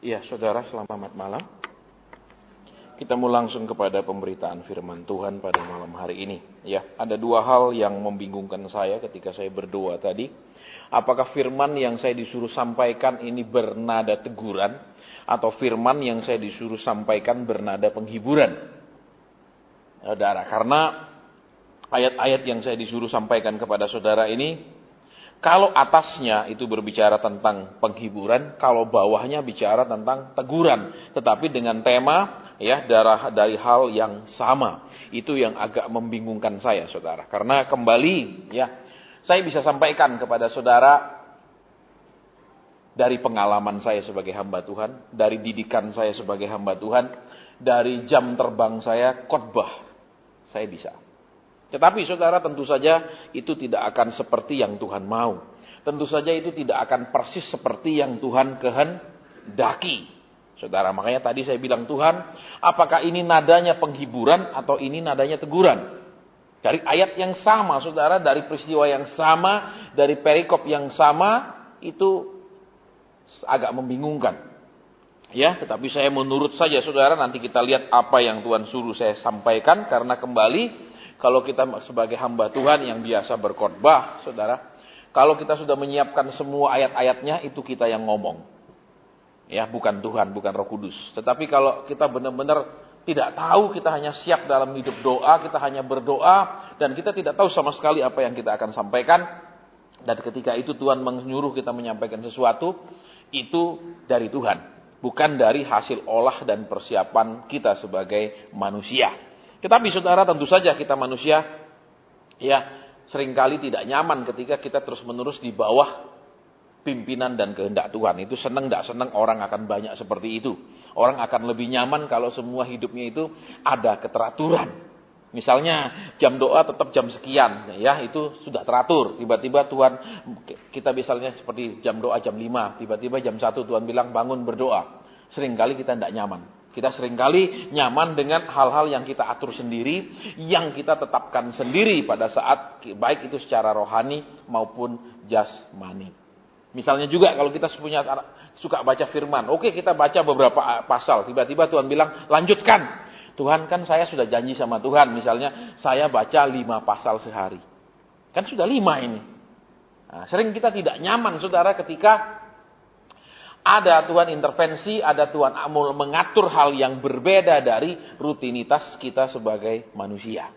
Ya, saudara, selamat malam. Kita mau langsung kepada pemberitaan firman Tuhan pada malam hari ini. Ya, ada dua hal yang membingungkan saya ketika saya berdoa tadi. Apakah firman yang saya disuruh sampaikan ini bernada teguran, atau firman yang saya disuruh sampaikan bernada penghiburan? Saudara, karena ayat-ayat yang saya disuruh sampaikan kepada saudara ini, kalau atasnya itu berbicara tentang penghiburan, kalau bawahnya bicara tentang teguran, tetapi dengan tema ya dari hal yang sama. Itu yang agak membingungkan saya, saudara. Karena kembali ya, saya bisa sampaikan kepada saudara dari pengalaman saya sebagai hamba Tuhan, dari didikan saya sebagai hamba Tuhan, dari jam terbang saya khotbah, saya bisa. Tetapi saudara, tentu saja itu tidak akan seperti yang Tuhan mau. Tentu saja itu tidak akan persis seperti yang Tuhan kehendaki. Saudara, makanya tadi saya bilang, Tuhan, apakah ini nadanya penghiburan atau ini nadanya teguran? Dari ayat yang sama, saudara, dari peristiwa yang sama, dari perikop yang sama, itu agak membingungkan. Ya, tetapi saya menurut saja, saudara, nanti kita lihat apa yang Tuhan suruh saya sampaikan, karena kembali, kalau kita sebagai hamba Tuhan yang biasa berkhotbah, saudara, kalau kita sudah menyiapkan semua ayat-ayatnya, itu kita yang ngomong. Ya, bukan Tuhan, bukan Roh Kudus. Tetapi kalau kita benar-benar tidak tahu, kita hanya siap dalam hidup doa, kita hanya berdoa, dan kita tidak tahu sama sekali apa yang kita akan sampaikan, dan ketika itu Tuhan menyuruh kita menyampaikan sesuatu, itu dari Tuhan, bukan dari hasil olah dan persiapan kita sebagai manusia. Tetapi saudara, tentu saja kita manusia ya seringkali tidak nyaman ketika kita terus-menerus di bawah pimpinan dan kehendak Tuhan. Itu senang tidak senang orang akan banyak seperti itu. Orang akan lebih nyaman kalau semua hidupnya itu ada keteraturan. Misalnya jam doa tetap jam sekian, ya itu sudah teratur. Tiba-tiba Tuhan, kita misalnya seperti jam doa jam 5, tiba-tiba jam 1 Tuhan bilang bangun berdoa. Seringkali kita tidak nyaman. Kita seringkali nyaman dengan hal-hal yang kita atur sendiri, yang kita tetapkan sendiri pada saat, baik itu secara rohani maupun jasmani. Misalnya juga kalau kita suka baca firman, oke kita baca beberapa pasal, tiba-tiba Tuhan bilang lanjutkan. Tuhan, kan saya sudah janji sama Tuhan, misalnya saya baca 5 pasal sehari. Kan sudah 5 ini. Nah, sering kita tidak nyaman, saudara, ketika ada Tuhan intervensi, ada Tuhan mengatur hal yang berbeda dari rutinitas kita sebagai manusia.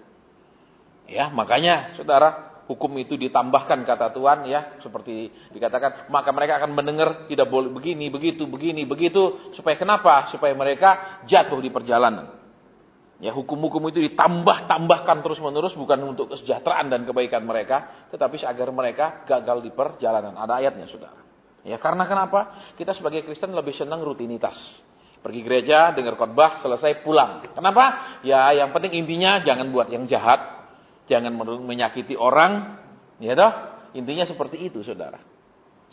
Ya, makanya saudara, hukum itu ditambahkan kata Tuhan ya, seperti dikatakan, maka mereka akan mendengar tidak boleh begini, begitu, supaya kenapa? Supaya mereka jatuh di perjalanan. Ya, hukum-hukum itu ditambahkan terus-menerus, bukan untuk kesejahteraan dan kebaikan mereka, tetapi agar mereka gagal di perjalanan. Ada ayatnya, saudara. Ya, karena kenapa? Kita sebagai Kristen lebih senang rutinitas. Pergi gereja, dengar khotbah, selesai pulang. Kenapa? Ya, yang penting intinya jangan buat yang jahat, jangan menyakiti orang, ya toh? Intinya seperti itu, saudara.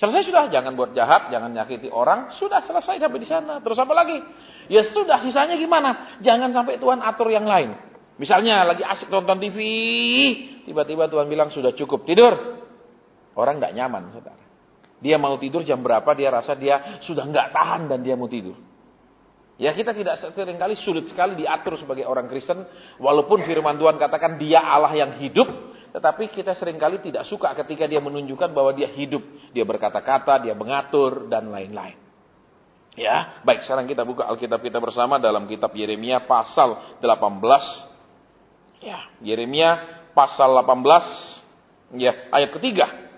Selesai sudah, jangan buat jahat, jangan menyakiti orang, sudah selesai sampai di sana. Terus apa lagi? Ya sudah, sisanya gimana? Jangan sampai Tuhan atur yang lain. Misalnya lagi asik nonton TV, tiba-tiba Tuhan bilang sudah cukup, tidur. Orang enggak nyaman, saudara. Dia mau tidur jam berapa, dia rasa dia sudah enggak tahan dan dia mau tidur. Ya, kita tidak seringkali sulit sekali diatur sebagai orang Kristen, walaupun firman Tuhan katakan dia Allah yang hidup, tetapi kita seringkali tidak suka ketika dia menunjukkan bahwa dia hidup, dia berkata-kata, dia mengatur dan lain-lain. Ya, baik, sekarang kita buka Alkitab kita bersama dalam kitab Yeremia pasal 18. Ya, Yeremia pasal 18, ya, ayat ketiga.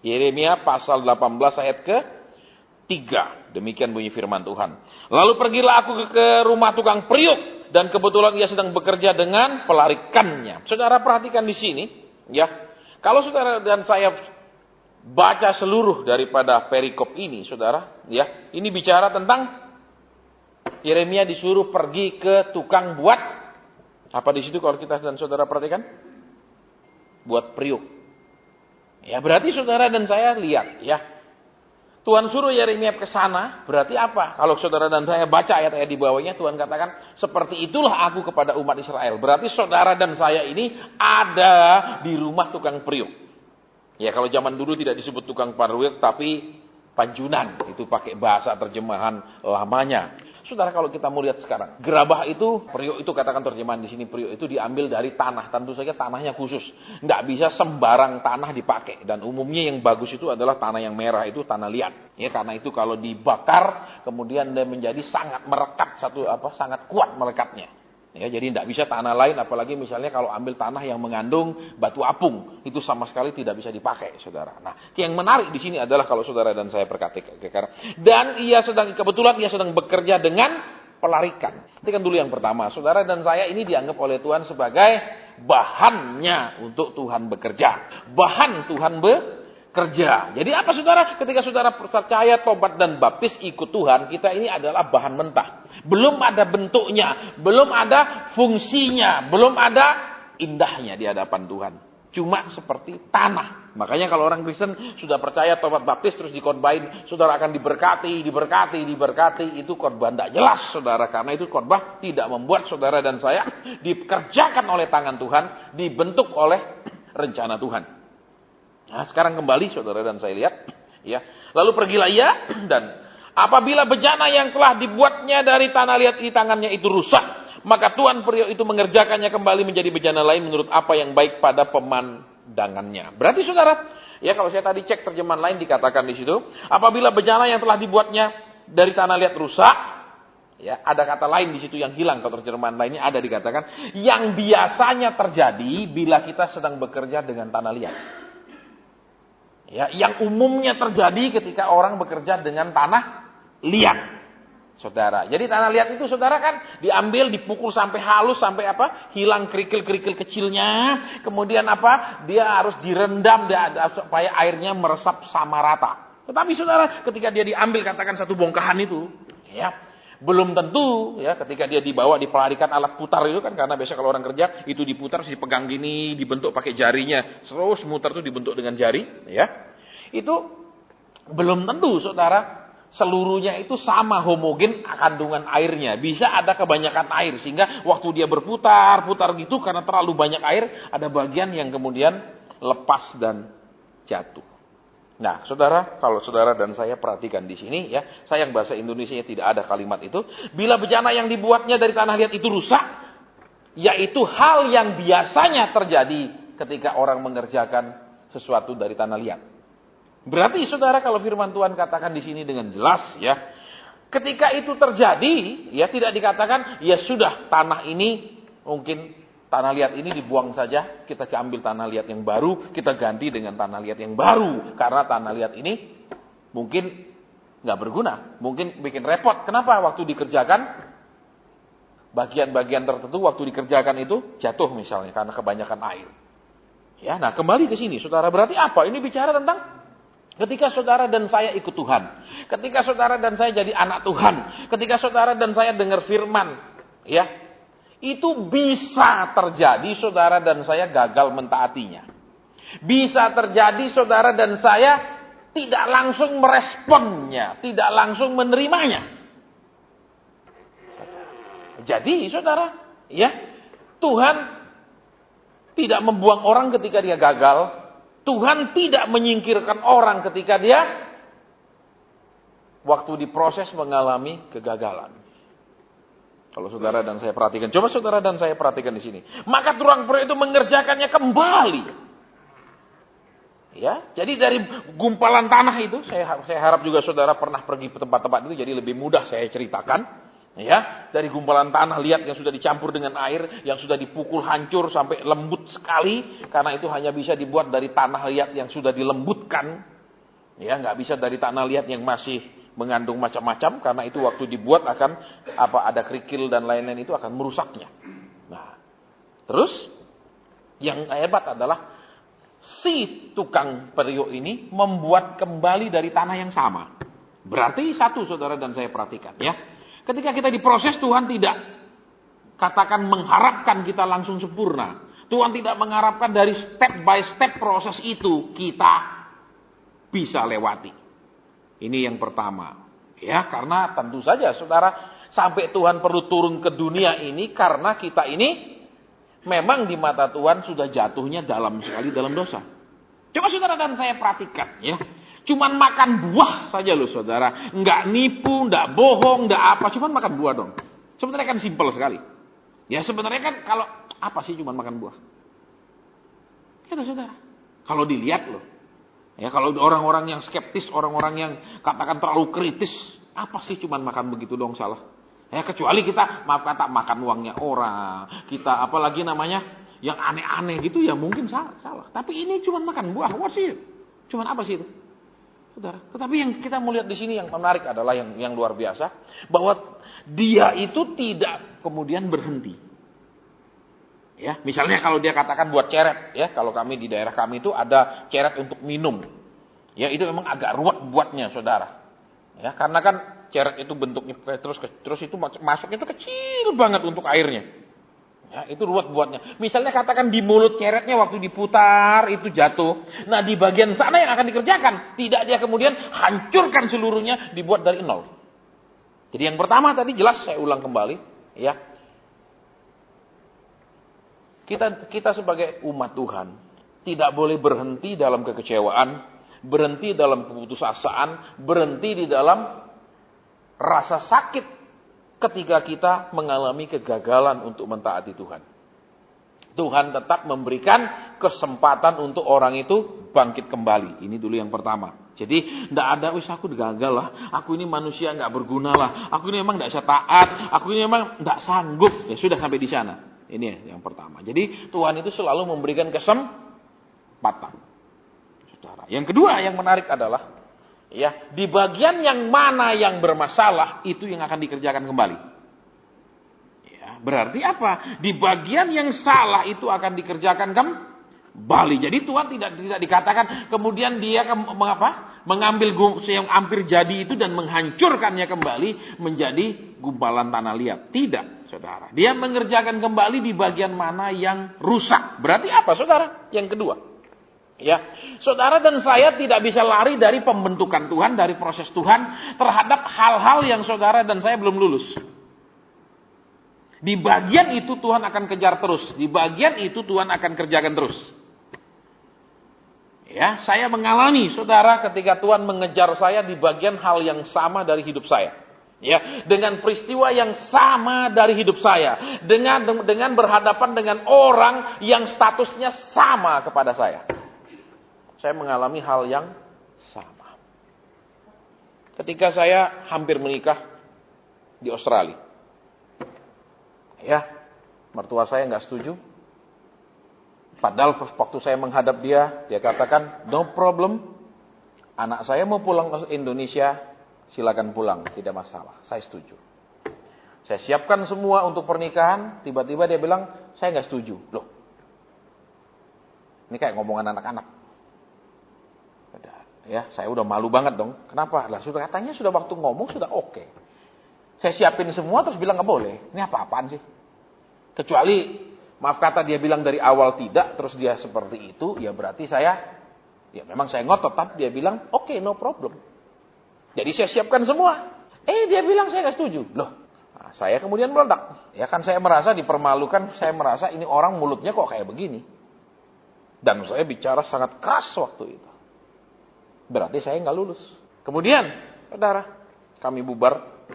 Yeremia pasal 18 ayat ke-3. Demikian bunyi firman Tuhan. Lalu pergilah aku ke rumah tukang periuk, dan kebetulan ia sedang bekerja dengan pelarikannya. Saudara perhatikan di sini, ya. Kalau saudara dan saya baca seluruh daripada perikop ini, saudara, ya, ini bicara tentang Yeremia disuruh pergi ke tukang buat apa di situ kalau kita dan saudara perhatikan? Buat periuk. Ya, berarti saudara dan saya lihat, ya. Tuhan suruh Yeremia ke sana, berarti apa? Kalau saudara dan saya baca ayat-ayat di bawahnya, Tuhan katakan, seperti itulah aku kepada umat Israel. Berarti saudara dan saya ini ada di rumah tukang periuk. Ya, kalau zaman dulu tidak disebut tukang periuk, tapi Panjunan, itu pakai bahasa terjemahan lamanya. Saudara, kalau kita mau lihat sekarang, gerabah itu, periuk itu katakan terjemahan di sini, periuk itu diambil dari tanah, tentu saja tanahnya khusus. Nggak bisa sembarang tanah dipakai, dan umumnya yang bagus itu adalah tanah yang merah, itu tanah liat. Ya, karena itu kalau dibakar, kemudian dia menjadi sangat merekat, sangat kuat melekatnya. Ya, jadi tidak bisa tanah lain, apalagi misalnya kalau ambil tanah yang mengandung batu apung, itu sama sekali tidak bisa dipakai, saudara. Nah, yang menarik di sini adalah kalau saudara dan saya perhatikan, dan kebetulan ia sedang bekerja dengan pelarikan. Perhatikan dulu yang pertama, saudara dan saya ini dianggap oleh Tuhan sebagai bahannya untuk Tuhan bekerja, bahan Tuhan bekerja. Jadi apa saudara? Ketika saudara percaya, tobat dan baptis ikut Tuhan, kita ini adalah bahan mentah. Belum ada bentuknya, belum ada fungsinya, belum ada indahnya di hadapan Tuhan. Cuma seperti tanah. Makanya kalau orang Kristen sudah percaya, tobat baptis, terus dikhotbahin, saudara akan diberkati. Itu khotbah tidak jelas, saudara. Karena itu khotbah tidak membuat saudara dan saya dikerjakan oleh tangan Tuhan, dibentuk oleh rencana Tuhan. Nah, sekarang kembali saudara dan saya lihat, ya. Lalu pergilah ia, dan apabila bejana yang telah dibuatnya dari tanah liat di tangannya itu rusak, maka tuan periuk itu mengerjakannya kembali menjadi bejana lain menurut apa yang baik pada pemandangannya. Berarti saudara, ya kalau saya tadi cek terjemahan lain dikatakan di situ, apabila bejana yang telah dibuatnya dari tanah liat rusak, ya, ada kata lain di situ yang hilang, kalau terjemahan lainnya ada dikatakan yang biasanya terjadi bila kita sedang bekerja dengan tanah liat. Ya, yang umumnya terjadi ketika orang bekerja dengan tanah liat, saudara. Jadi tanah liat itu saudara kan diambil, dipukul sampai halus, sampai hilang kerikil-kerikil kecilnya. Kemudian dia harus direndam supaya airnya meresap sama rata. Tetapi saudara, ketika dia diambil, katakan satu bongkahan itu, ya, belum tentu ya ketika dia dibawa dipelarikan alat putar itu kan, karena biasa kalau orang kerja itu diputar, dipegang gini, dibentuk pakai jarinya, terus muter itu dibentuk dengan jari, ya. Itu belum tentu saudara seluruhnya itu sama homogen kandungan airnya. Bisa ada kebanyakan air sehingga waktu dia berputar gitu karena terlalu banyak air, ada bagian yang kemudian lepas dan jatuh. Nah, saudara, kalau saudara dan saya perhatikan di sini, ya, sayang bahasa Indonesia tidak ada kalimat itu. Bila bejana yang dibuatnya dari tanah liat itu rusak, yaitu hal yang biasanya terjadi ketika orang mengerjakan sesuatu dari tanah liat. Berarti, saudara, kalau firman Tuhan katakan di sini dengan jelas, ya, ketika itu terjadi, ya, tidak dikatakan, ya sudah tanah ini mungkin tanah liat ini dibuang saja, kita ambil tanah liat yang baru, kita ganti dengan tanah liat yang baru. Karena tanah liat ini mungkin nggak berguna, mungkin bikin repot. Kenapa? Waktu dikerjakan, bagian-bagian tertentu waktu dikerjakan itu jatuh misalnya karena kebanyakan air. Ya, nah kembali ke sini, saudara, berarti apa? Ini bicara tentang ketika saudara dan saya ikut Tuhan, ketika saudara dan saya jadi anak Tuhan, ketika saudara dan saya dengar firman, ya, itu bisa terjadi saudara dan saya gagal mentaatinya. Bisa terjadi saudara dan saya tidak langsung meresponnya, tidak langsung menerimanya. Jadi saudara, ya, Tuhan tidak membuang orang ketika dia gagal. Tuhan tidak menyingkirkan orang ketika dia waktu diproses mengalami kegagalan. Kalau saudara dan saya perhatikan, coba saudara dan saya perhatikan di sini. Maka tuan periuk itu mengerjakannya kembali. Ya, jadi dari gumpalan tanah itu, saya harap juga saudara pernah pergi ke tempat-tempat itu, jadi lebih mudah saya ceritakan. Ya, dari gumpalan tanah liat yang sudah dicampur dengan air, yang sudah dipukul hancur sampai lembut sekali, karena itu hanya bisa dibuat dari tanah liat yang sudah dilembutkan. Ya, nggak bisa dari tanah liat yang masih mengandung macam-macam, karena itu waktu dibuat akan ada kerikil dan lain-lain itu akan merusaknya. Nah, terus yang hebat adalah si tukang periuk ini membuat kembali dari tanah yang sama. Berarti satu saudara dan saya perhatikan, ya. Ketika kita diproses, Tuhan tidak katakan mengharapkan kita langsung sempurna. Tuhan tidak mengharapkan dari step by step proses itu kita bisa lewati. Ini yang pertama. Ya, karena tentu saja saudara, sampai Tuhan perlu turun ke dunia ini karena kita ini memang di mata Tuhan sudah jatuhnya dalam sekali dalam dosa. Coba saudara dan saya perhatikan, ya. Cuman makan buah saja loh saudara. Nggak nipu, nggak bohong, nggak apa. Cuman makan buah dong. Sebenarnya kan simpel sekali. Ya sebenarnya kan kalau apa sih cuman makan buah? Ya saudara. Kalau dilihat loh. Ya kalau orang-orang yang skeptis, orang-orang yang katakan terlalu kritis. Apa sih cuman makan begitu dong salah? Ya kecuali kita maaf kata makan uangnya orang. Kita apalagi namanya yang aneh-aneh gitu ya mungkin salah. Tapi ini cuman makan buah. What sih? Cuman apa sih itu? Saudara, tetapi yang kita mau lihat di sini yang menarik adalah yang luar biasa bahwa dia itu tidak kemudian berhenti. Ya, misalnya kalau dia katakan buat ceret, ya kalau kami di daerah kami itu ada ceret untuk minum. Ya, itu memang agak ruwet buatnya, saudara. Ya, karena kan ceret itu bentuknya terus itu masuknya itu kecil banget untuk airnya. Ya, itu ruwet buatnya. Misalnya katakan di mulut ceretnya waktu diputar itu jatuh. Nah di bagian sana yang akan dikerjakan. Tidak dia kemudian hancurkan seluruhnya dibuat dari nol. Jadi yang pertama tadi jelas saya ulang kembali. Ya, kita sebagai umat Tuhan tidak boleh berhenti dalam kekecewaan. Berhenti dalam keputusasaan. Berhenti di dalam rasa sakit. Ketika kita mengalami kegagalan untuk mentaati Tuhan. Tuhan tetap memberikan kesempatan untuk orang itu bangkit kembali. Ini dulu yang pertama. Jadi tidak ada, wis aku gagal lah. Aku ini manusia nggak berguna lah. Aku ini memang tidak bisa taat. Aku ini memang tidak sanggup. Ya sudah sampai di sana. Ini yang pertama. Jadi Tuhan itu selalu memberikan kesempatan. Saudara. Yang kedua yang menarik adalah ya, di bagian yang mana yang bermasalah itu yang akan dikerjakan kembali. Ya, berarti apa? Di bagian yang salah itu akan dikerjakan kembali. Jadi Tuhan tidak dikatakan kemudian dia mengambil yang hampir jadi itu dan menghancurkannya kembali menjadi gumpalan tanah liat. Tidak, saudara. Dia mengerjakan kembali di bagian mana yang rusak. Berarti apa, saudara? Yang kedua. Ya, saudara dan saya tidak bisa lari dari pembentukan Tuhan, dari proses Tuhan terhadap hal-hal yang saudara dan saya belum lulus. Di bagian itu Tuhan akan kejar terus, di bagian itu Tuhan akan kerjakan terus. Ya, saya mengalami saudara ketika Tuhan mengejar saya di bagian hal yang sama dari hidup saya. Ya, dengan peristiwa yang sama dari hidup saya, dengan berhadapan dengan orang yang statusnya sama kepada saya. Saya mengalami hal yang sama. Ketika saya hampir menikah di Australia. Ya, mertua saya nggak setuju. Padahal waktu saya menghadap dia katakan, no problem. Anak saya mau pulang ke Indonesia, silakan pulang, tidak masalah. Saya setuju. Saya siapkan semua untuk pernikahan, tiba-tiba dia bilang, saya nggak setuju. Loh, ini kayak ngomongan anak-anak. Ya, saya udah malu banget dong. Kenapa? Lah sudah katanya sudah waktu ngomong sudah oke. Saya siapin semua terus bilang nggak boleh. Ini apa-apaan sih? Kecuali maaf kata dia bilang dari awal tidak, terus dia seperti itu, ya berarti ya memang saya ngotot. Tapi dia bilang oke, no problem. Jadi saya siapkan semua. Dia bilang saya nggak setuju. Loh, nah, saya kemudian meledak. Ya kan saya merasa dipermalukan. Saya merasa ini orang mulutnya kok kayak begini. Dan saya bicara sangat keras waktu itu. Berarti saya nggak lulus. Kemudian, saudara, kami bubar.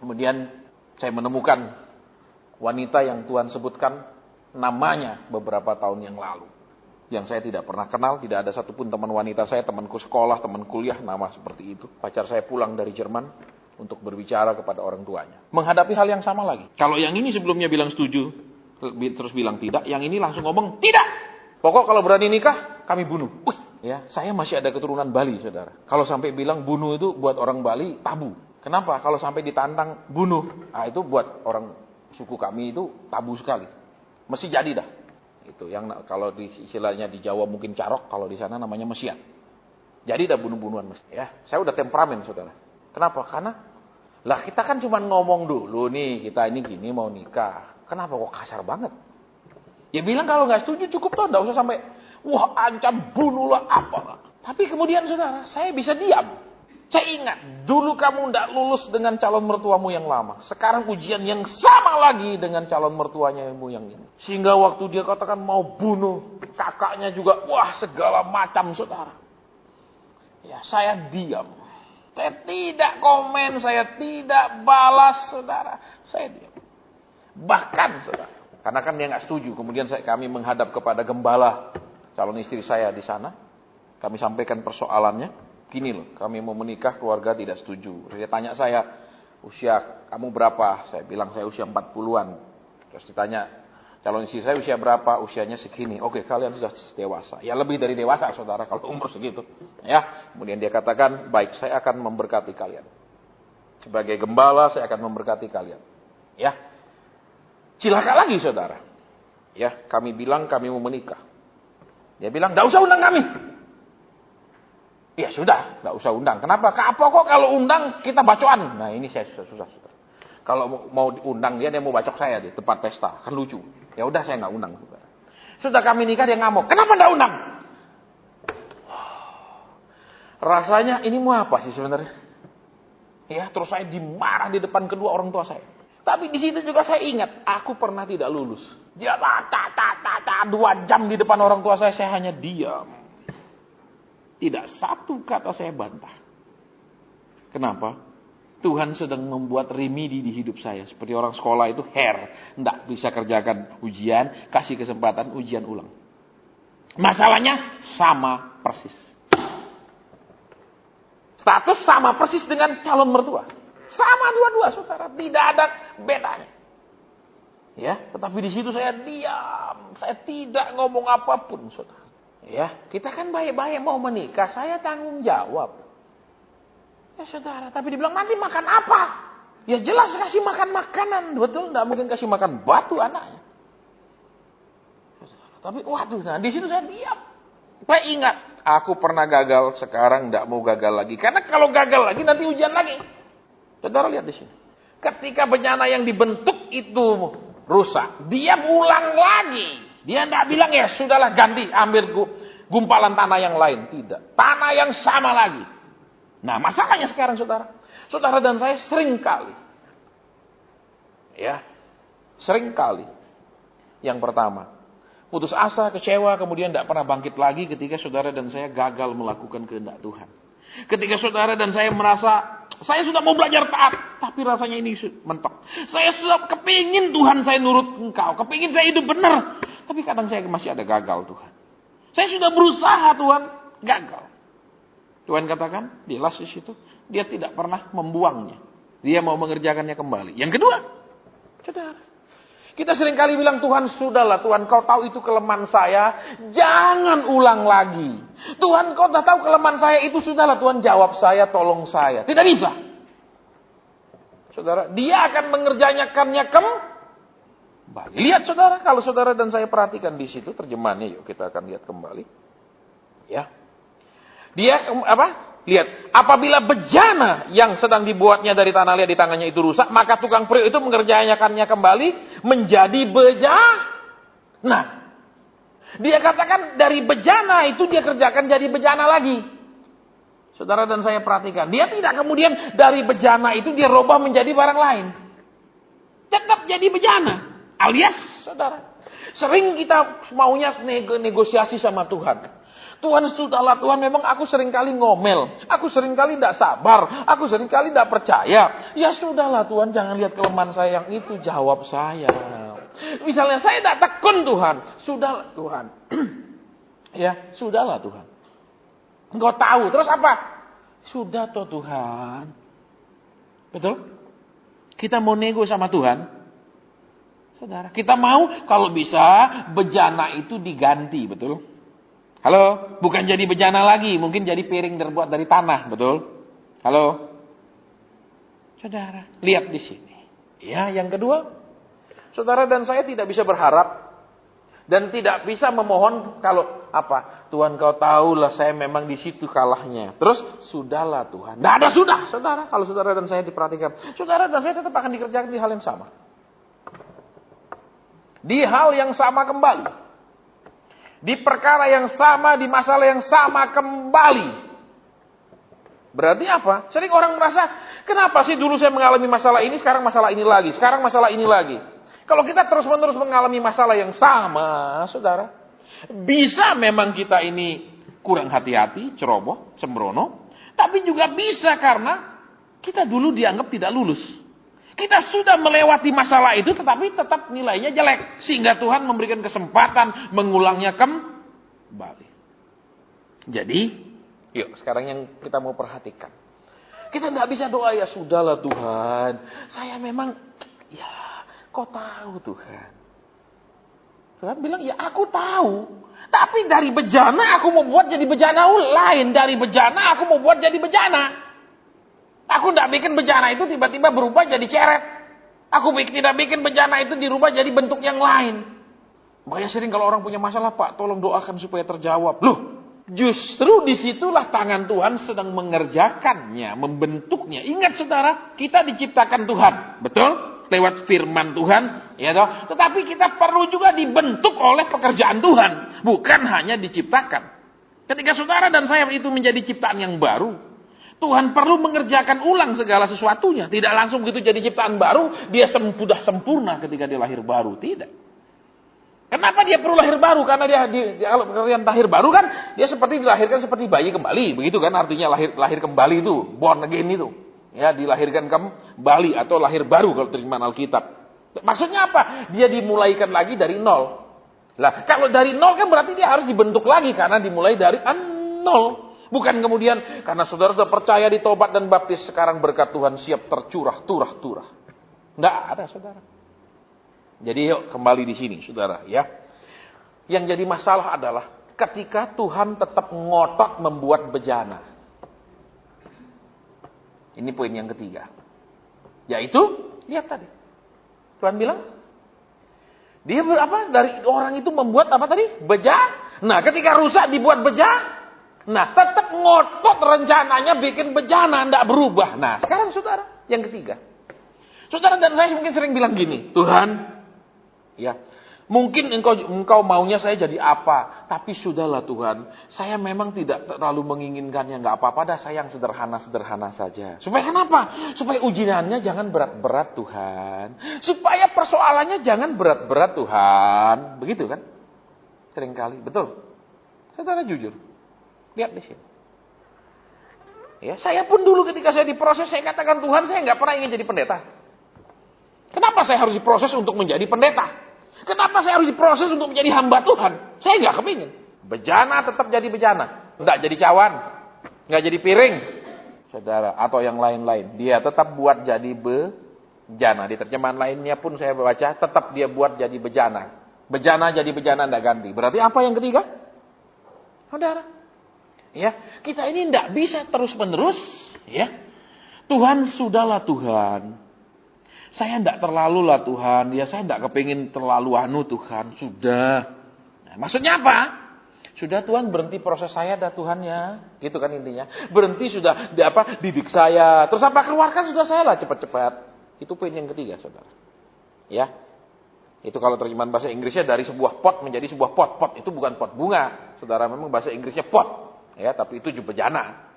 Kemudian saya menemukan wanita yang Tuhan sebutkan namanya beberapa tahun yang lalu. Yang saya tidak pernah kenal, tidak ada satupun teman wanita saya, temanku sekolah, teman kuliah, nama seperti itu. Pacar saya pulang dari Jerman untuk berbicara kepada orang tuanya. Menghadapi hal yang sama lagi. Kalau yang ini sebelumnya bilang setuju, terus bilang tidak, yang ini langsung ngomong tidak. Pokok kalau berani nikah, kami bunuh. Ya, saya masih ada keturunan Bali, saudara. Kalau sampai bilang bunuh itu buat orang Bali tabu. Kenapa? Kalau sampai ditantang bunuh, itu buat orang suku kami itu tabu sekali. Mesti jadi dah. Itu yang kalau di istilahnya di Jawa mungkin carok, kalau di sana namanya mesian. Jadi dah bunuh-bunuhan mesti. Ya, saya udah temperamen, saudara. Kenapa? Karena lah kita kan cuma ngomong dulu nih, kita ini gini mau nikah. Kenapa kok kasar banget? Ya bilang kalau nggak setuju cukup tuh, nggak usah sampai wah ancam bunuhlah apa. Tapi kemudian saudara, saya bisa diam. Saya ingat, dulu kamu tidak lulus dengan calon mertuamu yang lama. Sekarang ujian yang sama lagi dengan calon mertuanya yang ini. Sehingga waktu dia katakan mau bunuh kakaknya juga, wah segala macam saudara. Ya, saya diam. Saya tidak komen, saya tidak balas, saudara. Saya diam. Bahkan, saudara, karena kan dia nggak setuju. Kemudian kami menghadap kepada gembala calon istri saya di sana. Kami sampaikan persoalannya. Gini loh, kami mau menikah, keluarga tidak setuju. Dia tanya saya, usia kamu berapa? Saya bilang saya usia 40-an. Terus ditanya, calon istri saya usia berapa? Usianya segini. Oke, kalian sudah dewasa. Ya lebih dari dewasa, saudara, kalau umur segitu. Ya, kemudian dia katakan, baik, saya akan memberkati kalian. Sebagai gembala, saya akan memberkati kalian. Ya, cilaka lagi, saudara. Ya, kami bilang kami mau menikah. Dia bilang, enggak usah undang kami. Ya sudah, enggak usah undang. Kenapa? Apa kok kalau undang kita bacoan? Nah ini saya susah. Kalau mau diundang dia mau bacok saya di tempat pesta. Kan lucu. Ya udah saya enggak undang. Sudah kami nikah dia ngamuk. Kenapa enggak undang? Rasanya ini mau apa sih sebenarnya? Ya terus saya dimarah di depan kedua orang tua saya. Tapi di situ juga saya ingat, aku pernah tidak lulus. Dia 2 jam di depan orang tua saya hanya diam. Tidak satu kata saya bantah. Kenapa? Tuhan sedang membuat remedi di hidup saya. Seperti orang sekolah itu tidak bisa kerjakan ujian, kasih kesempatan ujian ulang. Masalahnya sama persis. Status sama persis dengan calon mertua. Sama dua-dua, saudara. Tidak ada bedanya. Ya, tetapi di situ saya diam. Saya tidak ngomong apapun, saudara. Ya, kita kan baik-baik mau menikah, saya tanggung jawab. Ya saudara, tapi dibilang nanti makan apa? Ya jelas kasih makan makanan, betul? Tidak mungkin kasih makan batu anaknya. Saudara, tapi waduh, nah di situ saya diam. Saya ingat, aku pernah gagal, sekarang tidak mau gagal lagi. Karena kalau gagal lagi nanti ujian lagi. Saudara lihat di sini. Ketika bencana yang dibentuk itu rusak, dia ulang lagi. Dia tidak bilang ya sudahlah ganti ambil gumpalan tanah yang lain. Tidak. Tanah yang sama lagi. Nah masalahnya sekarang saudara. Saudara dan saya sering kali. Ya. Sering kali. Yang pertama. Putus asa, kecewa, kemudian tidak pernah bangkit lagi ketika saudara dan saya gagal melakukan kehendak Tuhan. Ketika saudara dan saya merasa, saya sudah mau belajar taat, tapi rasanya ini mentok. Saya sudah kepingin Tuhan saya nurut engkau, kepingin saya hidup benar. Tapi kadang saya masih ada gagal Tuhan. Saya sudah berusaha Tuhan, gagal. Tuhan katakan, jelas di situ, dia tidak pernah membuangnya. Dia mau mengerjakannya kembali. Yang kedua, saudara. Kita seringkali bilang, Tuhan sudahlah, Tuhan kau tahu itu kelemahan saya, jangan ulang lagi. Tuhan kau dah tahu kelemahan saya itu sudahlah, Tuhan jawab saya, tolong saya. Tidak bisa. Saudara, dia akan mengerjakannya kembali. Lihat saudara, kalau saudara dan saya perhatikan di situ, terjemahannya yuk kita akan lihat kembali. Ya. Dia Lihat, apabila bejana yang sedang dibuatnya dari tanah liat di tangannya itu rusak, maka tukang periuk itu mengerjakannya kembali menjadi bejana. Nah, dia katakan dari bejana itu dia kerjakan jadi bejana lagi. Saudara dan saya perhatikan, dia tidak kemudian dari bejana itu dia robah menjadi barang lain. Tetap jadi bejana. Alias, saudara, sering kita maunya negosiasi sama Tuhan. Tuhan sudahlah Tuhan, memang aku seringkali ngomel, aku seringkali tidak sabar, aku seringkali tidak percaya. Ya sudahlah Tuhan, jangan lihat kelemahan saya yang itu, jawab saya. Misalnya saya tidak tekun Tuhan, sudahlah Tuhan. Ya sudahlah Tuhan. Engkau tahu, terus apa? Sudah toh Tuhan. Betul? Kita mau nego sama Tuhan. Saudara, kita mau kalau bisa bejana itu diganti, betul? Halo, bukan jadi bejana lagi, mungkin jadi piring terbuat dari tanah, betul? Halo, saudara, lihat di sini. Ya, yang kedua, saudara dan saya tidak bisa berharap dan tidak bisa memohon kalau apa? Tuhan kau tahulah saya memang di situ kalahnya. Terus sudahlah Tuhan. Tidak ada sudah, saudara. Kalau saudara dan saya diperhatikan, saudara dan saya tetap akan dikerjakan di hal yang sama. Di hal yang sama kembali. Di perkara yang sama, di masalah yang sama kembali. Berarti apa? Sering orang merasa, kenapa sih dulu saya mengalami masalah ini, sekarang masalah ini lagi, sekarang masalah ini lagi. Kalau kita terus-menerus mengalami masalah yang sama, saudara, bisa memang kita ini kurang hati-hati, ceroboh, sembrono. Tapi juga bisa karena kita dulu dianggap tidak lulus. Kita sudah melewati masalah itu tetapi tetap nilainya jelek. Sehingga Tuhan memberikan kesempatan mengulangnya kembali. Jadi, yuk sekarang yang kita mau perhatikan. Kita tidak bisa doa, ya sudahlah Tuhan. Saya memang, ya kau tahu Tuhan. Tuhan bilang, ya aku tahu. Tapi dari bejana aku mau buat jadi bejana lain. Dari bejana aku mau buat jadi bejana. Aku tidak bikin bejana itu tiba-tiba berubah jadi ceret. Aku tidak bikin bejana itu dirubah jadi bentuk yang lain. Makanya sering kalau orang punya masalah, Pak tolong doakan supaya terjawab. Loh. Justru disitulah tangan Tuhan sedang mengerjakannya, membentuknya. Ingat saudara, kita diciptakan Tuhan, betul? Lewat firman Tuhan, ya toh. Tetapi kita perlu juga dibentuk oleh pekerjaan Tuhan, bukan hanya diciptakan. Ketika saudara dan saya itu menjadi ciptaan yang baru, Tuhan perlu mengerjakan ulang segala sesuatunya. Tidak langsung begitu jadi ciptaan baru, dia sudah sempurna ketika dia lahir baru, tidak. Kenapa dia perlu lahir baru? Karena dia kalau pengertian lahir baru kan dia seperti dilahirkan seperti bayi kembali, begitu kan artinya lahir kembali itu, born again itu. Ya, dilahirkan kembali atau lahir baru kalau terima Alkitab. Maksudnya apa? Dia dimulaikan lagi dari nol. Lah, kalau dari nol kan berarti dia harus dibentuk lagi karena dimulai dari nol. Bukan kemudian karena saudara sudah percaya di tobat dan baptis, sekarang berkat Tuhan siap tercurah, turah. Enggak ada, saudara. Jadi yuk kembali di sini, saudara, ya. Yang jadi masalah adalah ketika Tuhan tetap ngotot membuat bejana. Ini poin yang ketiga. Yaitu, lihat tadi. Tuhan bilang, dia dari orang itu membuat apa tadi? Bejana. Nah, ketika rusak dibuat bejana. Nah, tetap ngotot rencananya bikin bejana, tidak berubah. Nah, sekarang saudara, yang ketiga. Saudara dan saya mungkin sering bilang gini, Tuhan, ya, mungkin engkau maunya saya jadi apa, tapi sudahlah Tuhan, saya memang tidak terlalu menginginkannya, nggak apa-apa dah, saya yang sederhana saja. Supaya kenapa? Supaya ujiannya jangan berat-berat Tuhan, supaya persoalannya jangan berat-berat Tuhan, begitu kan? Seringkali, betul. Saudara jujur, lihat di sini. Ya, saya pun dulu ketika saya diproses, saya katakan Tuhan, saya nggak pernah ingin jadi pendeta. Kenapa saya harus diproses untuk menjadi pendeta? Kenapa saya harus diproses untuk menjadi hamba Tuhan? Saya nggak kepingin. Bejana tetap jadi bejana. Nggak jadi cawan. Nggak jadi piring. Saudara, atau yang lain-lain. Dia tetap buat jadi bejana. Di terjemahan lainnya pun saya baca, tetap dia buat jadi bejana. Bejana jadi bejana, nggak ganti. Berarti apa yang ketiga? Saudara. Ya, kita ini nggak bisa terus-menerus. Ya, Tuhan sudahlah Tuhan. Saya tidak terlalu lah Tuhan, ya saya tidak kepingin terlalu Tuhan, sudah. Nah, maksudnya apa? Sudah Tuhan berhenti proses saya dah Tuhan ya, gitu kan intinya. Berhenti sudah didik saya, terus apa keluarkan sudah saya lah cepat-cepat. Itu poin yang ketiga saudara. Ya, itu kalau terjemahan bahasa Inggrisnya dari sebuah pot menjadi sebuah pot. Pot itu bukan pot bunga, saudara, memang bahasa Inggrisnya pot, ya tapi itu bejana.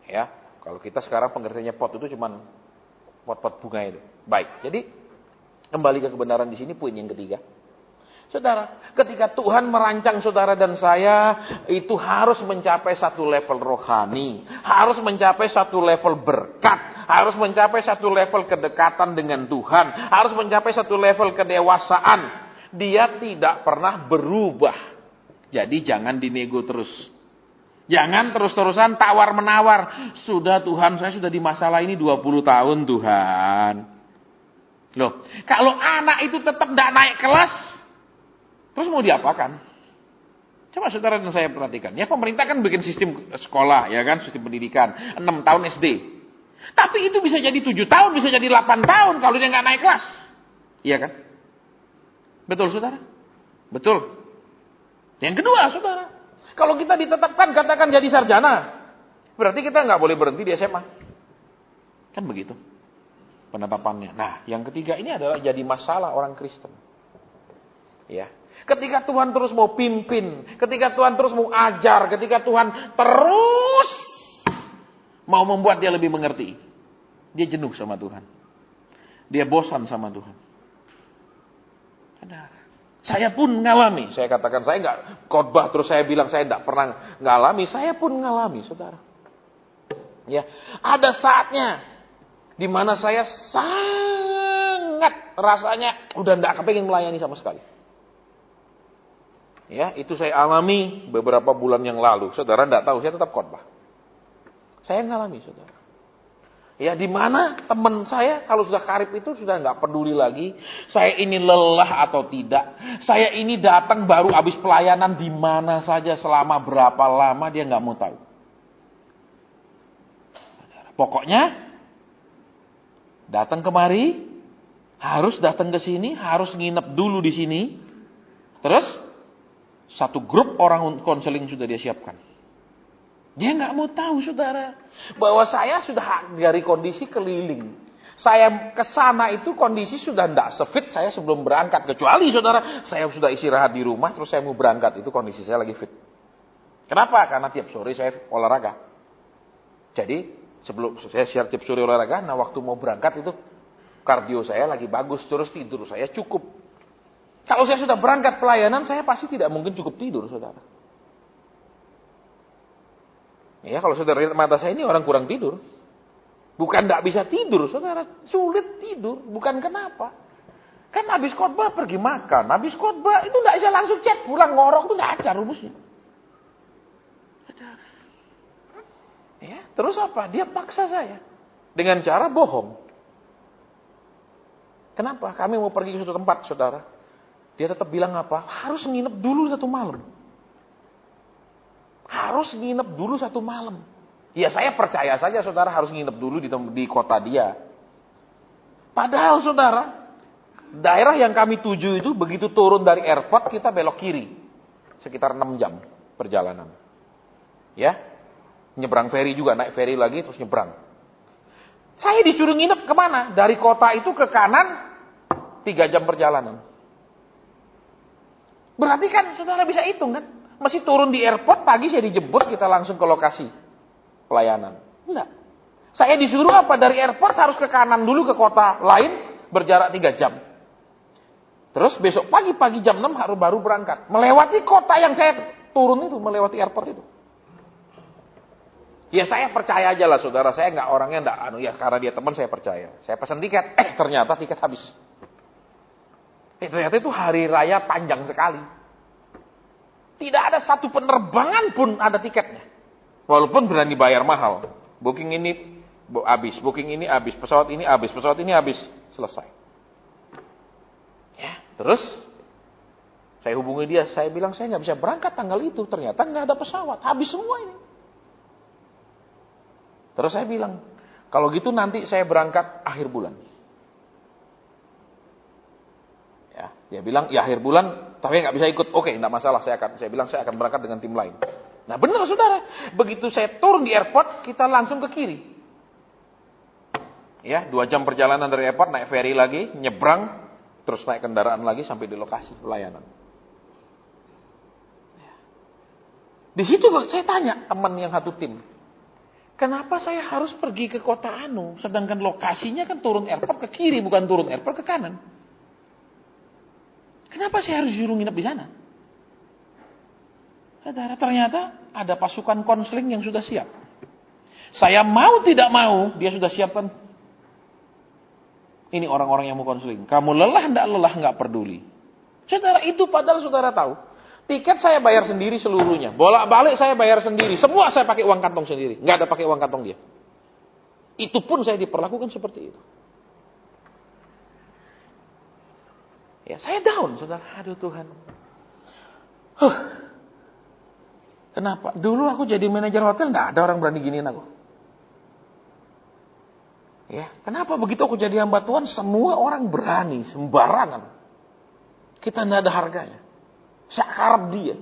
Ya, kalau kita sekarang pengertiannya pot itu cuman pot-pot bunga itu. Baik, jadi kembali ke kebenaran di sini poin yang ketiga. Saudara, ketika Tuhan merancang saudara dan saya, itu harus mencapai satu level rohani, harus mencapai satu level berkat, harus mencapai satu level kedekatan dengan Tuhan, harus mencapai satu level kedewasaan. Dia tidak pernah berubah. Jadi jangan dinego terus. Jangan terus-terusan tawar-menawar. Sudah Tuhan, saya sudah di masalah ini 20 tahun Tuhan. Loh, kalau anak itu tetap tidak naik kelas, terus mau diapakan? Coba saudara dan saya perhatikan. Ya pemerintah kan bikin sistem sekolah, ya kan, sistem pendidikan. 6 tahun SD. Tapi itu bisa jadi 7 tahun, bisa jadi 8 tahun kalau dia nggak naik kelas. Iya kan? Betul saudara? Betul. Yang kedua saudara. Kalau kita ditetapkan katakan jadi sarjana, berarti kita nggak boleh berhenti di SMA. Kan begitu penetapannya. Nah, yang ketiga ini adalah jadi masalah orang Kristen. Ya. Ketika Tuhan terus mau pimpin, ketika Tuhan terus mau ajar, ketika Tuhan terus mau membuat dia lebih mengerti, dia jenuh sama Tuhan. Dia bosan sama Tuhan. Saudara. Saya pun ngalami. Saya katakan saya nggak khotbah terus saya bilang saya tidak pernah ngalami. Saya pun ngalami, saudara. Ya, ada saatnya di mana saya sangat rasanya udah tidak kepingin melayani sama sekali. Ya, itu saya alami beberapa bulan yang lalu. Saudara tidak tahu, saya tetap khotbah. Saya ngalami, saudara. Ya, di mana teman saya kalau sudah karib itu sudah nggak peduli lagi. Saya ini lelah atau tidak. Saya ini datang baru habis pelayanan di mana saja selama berapa lama dia nggak mau tahu. Pokoknya datang kemari, harus datang ke sini, harus nginep dulu di sini. Terus satu grup orang konseling sudah dia siapkan. Dia nggak mau tahu, saudara, bahwa saya sudah dari kondisi keliling. Saya ke sana itu kondisi sudah tidak sefit saya sebelum berangkat. Kecuali, saudara, saya sudah istirahat di rumah, terus saya mau berangkat, itu kondisi saya lagi fit. Kenapa? Karena tiap sore saya olahraga. Jadi, sebelum saya siap tiap sore olahraga, nah waktu mau berangkat itu, kardio saya lagi bagus, terus tidur saya cukup. Kalau saya sudah berangkat pelayanan, saya pasti tidak mungkin cukup tidur, saudara. Ya, kalau saudara lihat mata saya ini orang kurang tidur. Bukan tidak bisa tidur, saudara. Sulit tidur. Bukan kenapa. Kan habis khotbah pergi makan. Habis khotbah itu tidak bisa langsung chat. Pulang ngorok itu tidak ada rumusnya. Ya, terus apa? Dia paksa saya. Dengan cara bohong. Kenapa? Kami mau pergi ke suatu tempat, saudara. Dia tetap bilang apa? Harus nginep dulu satu malam. Harus nginep dulu satu malam. Ya saya percaya saja saudara harus nginep dulu di kota dia. Padahal saudara, daerah yang kami tuju itu begitu turun dari airport kita belok kiri. Sekitar 6 jam perjalanan. Ya, nyebrang ferry juga, naik ferry lagi terus nyebrang. Saya disuruh nginep kemana? Dari kota itu ke kanan 3 jam perjalanan. Berarti kan saudara bisa hitung kan? Masih turun di airport, pagi saya dijemput, kita langsung ke lokasi pelayanan. Enggak. Saya disuruh apa? Dari airport harus ke kanan dulu ke kota lain, berjarak 3 jam. Terus besok pagi jam 6 harus baru berangkat. Melewati kota yang saya turun itu, melewati airport itu. Ya saya percaya aja lah saudara, saya enggak orangnya enggak ya karena dia teman saya percaya. Saya pesan tiket, ternyata tiket habis. Ternyata itu hari raya panjang sekali. Tidak ada satu penerbangan pun ada tiketnya. Walaupun berani bayar mahal. Booking ini habis, booking ini habis, pesawat ini habis, pesawat ini habis. Selesai. Ya, terus saya hubungi dia, saya bilang saya nggak bisa berangkat tanggal itu. Ternyata nggak ada pesawat, habis semua ini. Terus saya bilang, kalau gitu nanti saya berangkat akhir bulan. Ya, dia bilang, ya akhir bulan, tapi nggak bisa ikut. Oke, nggak masalah. Saya bilang saya akan berangkat dengan tim lain. Nah benar saudara, begitu saya turun di airport, kita langsung ke kiri. Ya, 2 jam perjalanan dari airport, naik ferry lagi, nyebrang, terus naik kendaraan lagi sampai di lokasi pelayanan. Di situ saya tanya teman yang satu tim, kenapa saya harus pergi ke kota Anu, sedangkan lokasinya kan turun airport ke kiri, bukan turun airport ke kanan. Kenapa saya harus disuruh nginep di sana? Saudara, ternyata ada pasukan konseling yang sudah siap. Saya mau tidak mau, dia sudah siapkan. Ini orang-orang yang mau konseling. Kamu lelah, enggak peduli. Saudara, itu padahal saudara tahu. Tiket saya bayar sendiri seluruhnya. Bolak-balik saya bayar sendiri. Semua saya pakai uang kantong sendiri. Enggak ada pakai uang kantong dia. Itu pun saya diperlakukan seperti itu. Ya, saya down, saudara. Aduh Tuhan. Kenapa? Dulu aku jadi manajer hotel, nggak ada orang berani giniin aku. Ya, kenapa begitu aku jadi hamba Tuhan, semua orang berani, sembarangan. Kita nggak ada harganya. Saya karep dia.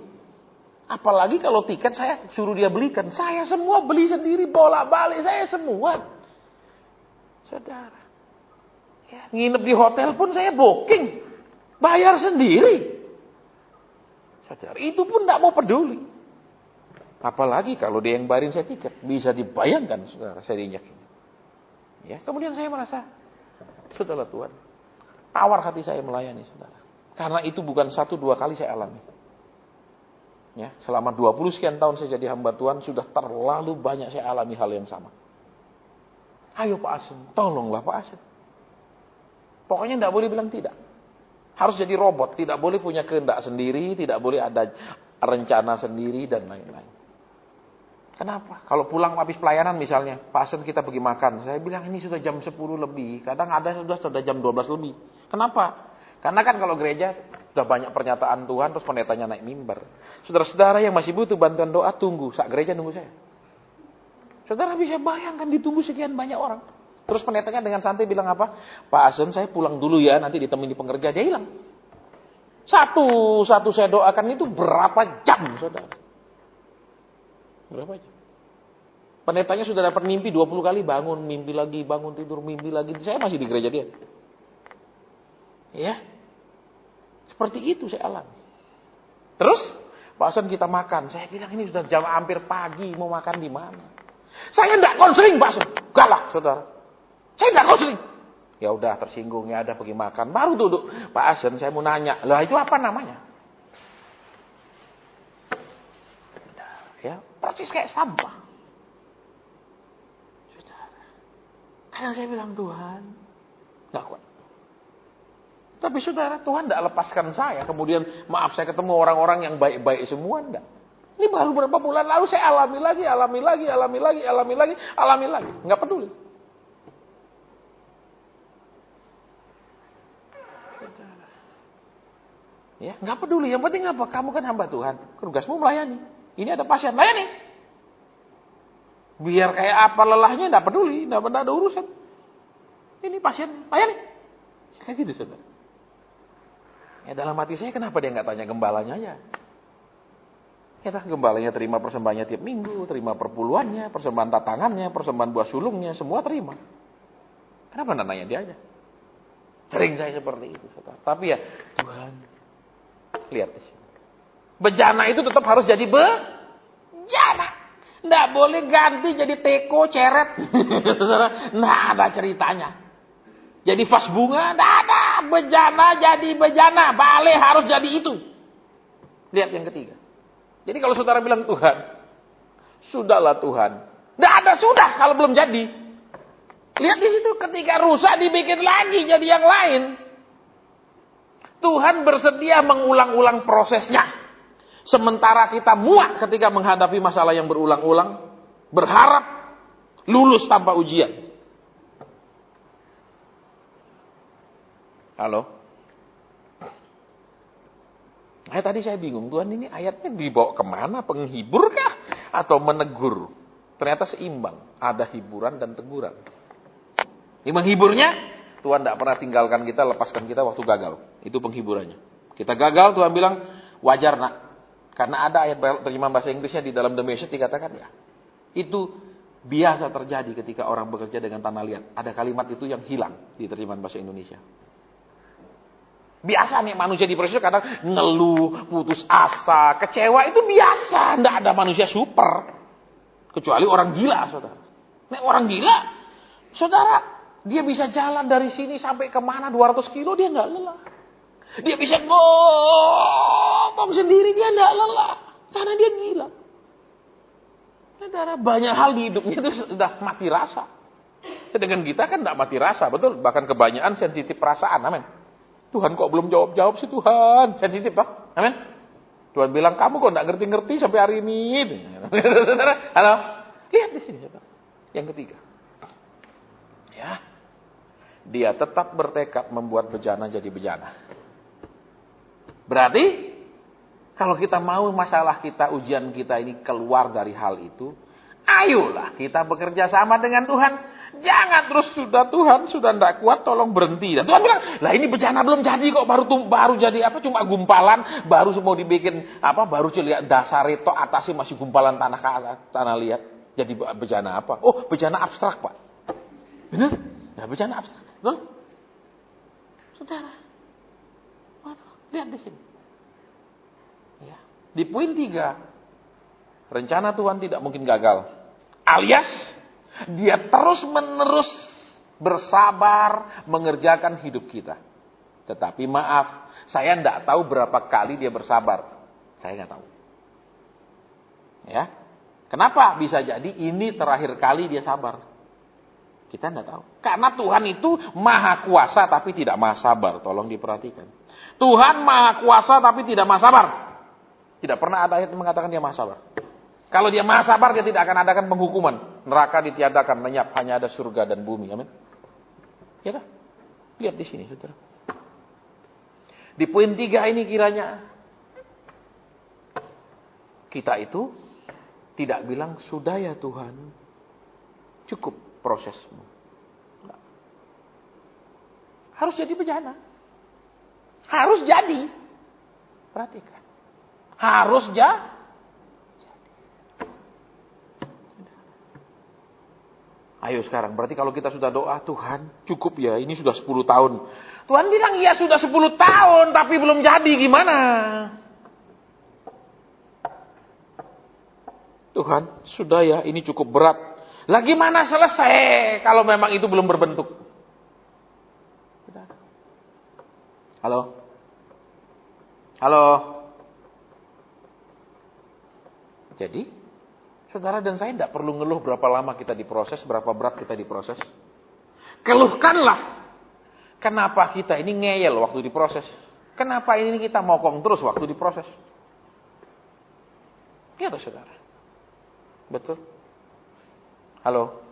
Apalagi kalau tiket saya suruh dia belikan. Saya semua beli sendiri, bolak-balik saya semua. Saudara. Ya, nginep di hotel pun saya booking. Bayar sendiri. Saudara, itu pun tidak mau peduli. Apalagi kalau dia yang bayarin saya tiket. Bisa dibayangkan, saudara, saya diinjakin. Ya, kemudian saya merasa, saudara Tuhan, tawar hati saya melayani, saudara. Karena itu bukan 1-2 kali saya alami. Ya, selama 20 sekian tahun saya jadi hamba Tuhan, sudah terlalu banyak saya alami hal yang sama. Ayo Pak Asen, tolonglah Pak Asen. Pokoknya tidak boleh bilang tidak. Harus jadi robot, tidak boleh punya kehendak sendiri, tidak boleh ada rencana sendiri, dan lain-lain. Kenapa? Kalau pulang habis pelayanan misalnya, Pak Asen kita pergi makan. Saya bilang ini sudah jam 10 lebih, kadang ada sudah jam 12 lebih. Kenapa? Karena kan kalau gereja sudah banyak pernyataan Tuhan, terus pendetanya naik mimbar. Saudara-saudara yang masih butuh bantuan doa, tunggu. Sak gereja nunggu saya. Saudara bisa bayangkan ditunggu sekian banyak orang. Terus pendetanya dengan santai bilang apa? Pak Asen saya pulang dulu ya, nanti ditemani pengerja. Dia hilang. Satu saya doakan itu berapa jam, saudara? Berapa jam? Pendetanya sudah dapat mimpi 20 kali, bangun, mimpi lagi, bangun tidur, mimpi lagi. Saya masih di gereja dia. Ya. Seperti itu saya alami. Terus, Pak Asen kita makan. Saya bilang ini sudah jam hampir pagi, mau makan di mana? Saya enggak konseling Pak Asen. Galak, saudara. Saya enggak konseling. Ya udah tersinggung, ya ada pergi makan. Baru duduk. Pak Asen saya mau nanya. Lah itu apa namanya? Ya, persis kayak sampah. Saudara. Kadang saya bilang Tuhan, enggak kuat. Tapi saudara, Tuhan tidak lepaskan saya. Kemudian maaf saya ketemu orang-orang yang baik-baik semua, enggak. Ini baru beberapa bulan lalu saya alami lagi. Enggak peduli. Ya, enggak peduli. Yang penting apa? Kamu kan hamba Tuhan. Tugasmu melayani. Ini ada pasien, layani. Biar kayak apa lelahnya enggak peduli, enggak ada urusan. Ini pasien, layani. Kayak gitu, saudara. Ya dalam hati saya kenapa dia nggak tanya gembalanya aja? Ya gembalanya terima persembahannya tiap minggu, terima perpuluhannya, persembahan tatangannya, persembahan buah sulungnya, semua terima. Kenapa nggak nanya dia aja? Sering saya seperti itu, saudara. Tapi ya Tuhan, lihat di sini. Bejana itu tetap harus jadi bejana. Nggak boleh ganti jadi teko, ceret. Saudara, nggak ada ceritanya. Jadi vas bunga, tidak ada. Bejana jadi bejana. Balai harus jadi itu. Lihat yang ketiga. Jadi kalau saudara bilang Tuhan, sudahlah Tuhan. Tidak ada sudah kalau belum jadi. Lihat di situ ketika rusak dibikin lagi jadi yang lain. Tuhan bersedia mengulang-ulang prosesnya. Sementara kita muak ketika menghadapi masalah yang berulang-ulang. Berharap lulus tanpa ujian. Halo? Tadi saya bingung, Tuhan ini ayatnya dibawa kemana? Penghibur kah? Atau menegur? Ternyata seimbang. Ada hiburan dan teguran. Ini menghiburnya, Tuhan tidak pernah tinggalkan kita, lepaskan kita waktu gagal. Itu penghiburannya. Kita gagal, Tuhan bilang, wajar nak. Karena ada ayat terjemahan bahasa Inggrisnya di dalam The Message dikatakan ya. Itu biasa terjadi ketika orang bekerja dengan tanah liat. Ada kalimat itu yang hilang di terjemahan bahasa Indonesia. Biasa nih manusia di proses kadang ngeluh, putus asa, kecewa itu biasa. Tidak ada manusia super. Kecuali orang gila, saudara. Nek orang gila, saudara, dia bisa jalan dari sini sampai kemana 200 kilo, dia nggak lelah. Dia bisa ngomong sendiri, dia nggak lelah. Karena dia gila. Saudara, banyak hal di hidupnya itu sudah mati rasa. Sedangkan kita kan tidak mati rasa, betul? Bahkan kebanyakan sensitif perasaan, amin. Tuhan kok belum jawab-jawab sih Tuhan. Sensitif Pak. Amin. Tuhan bilang kamu kok enggak ngerti-ngerti sampai hari ini. Saudara, halo. Lihat di sini, saudara. Yang ketiga. Ya. Dia tetap bertekad membuat bejana jadi bejana. Berarti kalau kita mau masalah kita, ujian kita ini keluar dari hal itu, ayolah kita bekerja sama dengan Tuhan. Jangan terus sudah Tuhan sudah tidak kuat tolong berhenti. Dan Tuhan bilang, lah ini bejana belum jadi kok, baru jadi apa cuma gumpalan, baru mau dibikin apa, baru lihat dasar itu atasnya masih gumpalan tanah liat. Jadi bejana apa? Oh, bejana abstrak, Pak. Benar? Ya bejana abstrak. Betul? Saudara. Lihat di sini. Ya. Di poin 3, rencana Tuhan tidak mungkin gagal. Alias dia terus-menerus bersabar mengerjakan hidup kita. Tetapi maaf, saya tidak tahu berapa kali dia bersabar. Saya nggak tahu. Ya, kenapa bisa jadi ini terakhir kali dia sabar? Kita tidak tahu. Karena Tuhan itu maha kuasa tapi tidak maha sabar. Tolong diperhatikan. Tuhan maha kuasa tapi tidak maha sabar. Tidak pernah ada ayat yang mengatakan dia maha sabar. Kalau dia maha sabar, dia tidak akan adakan penghukuman. Neraka ditiadakan, lenyap, hanya ada surga dan bumi. Amin. Ya kan? Lihat di sini, saudara. Di poin 3 ini kiranya kita itu tidak bilang, sudah ya Tuhan, cukup prosesmu. Enggak. Harus jadi bejana. Harus jadi. Perhatikan. Harus jadi. Ayo sekarang, berarti kalau kita sudah doa, Tuhan cukup ya, ini sudah 10 tahun. Tuhan bilang, iya sudah 10 tahun, tapi belum jadi, gimana? Tuhan, sudah ya, ini cukup berat. Lah gimana selesai kalau memang itu belum berbentuk? Halo? Halo? Jadi, saudara dan saya tidak perlu ngeluh berapa lama kita diproses, berapa berat kita diproses. Keluhkanlah. Kenapa kita ini ngeyel waktu diproses? Kenapa ini kita mokong terus waktu diproses? Iya toh saudara? Betul? Halo?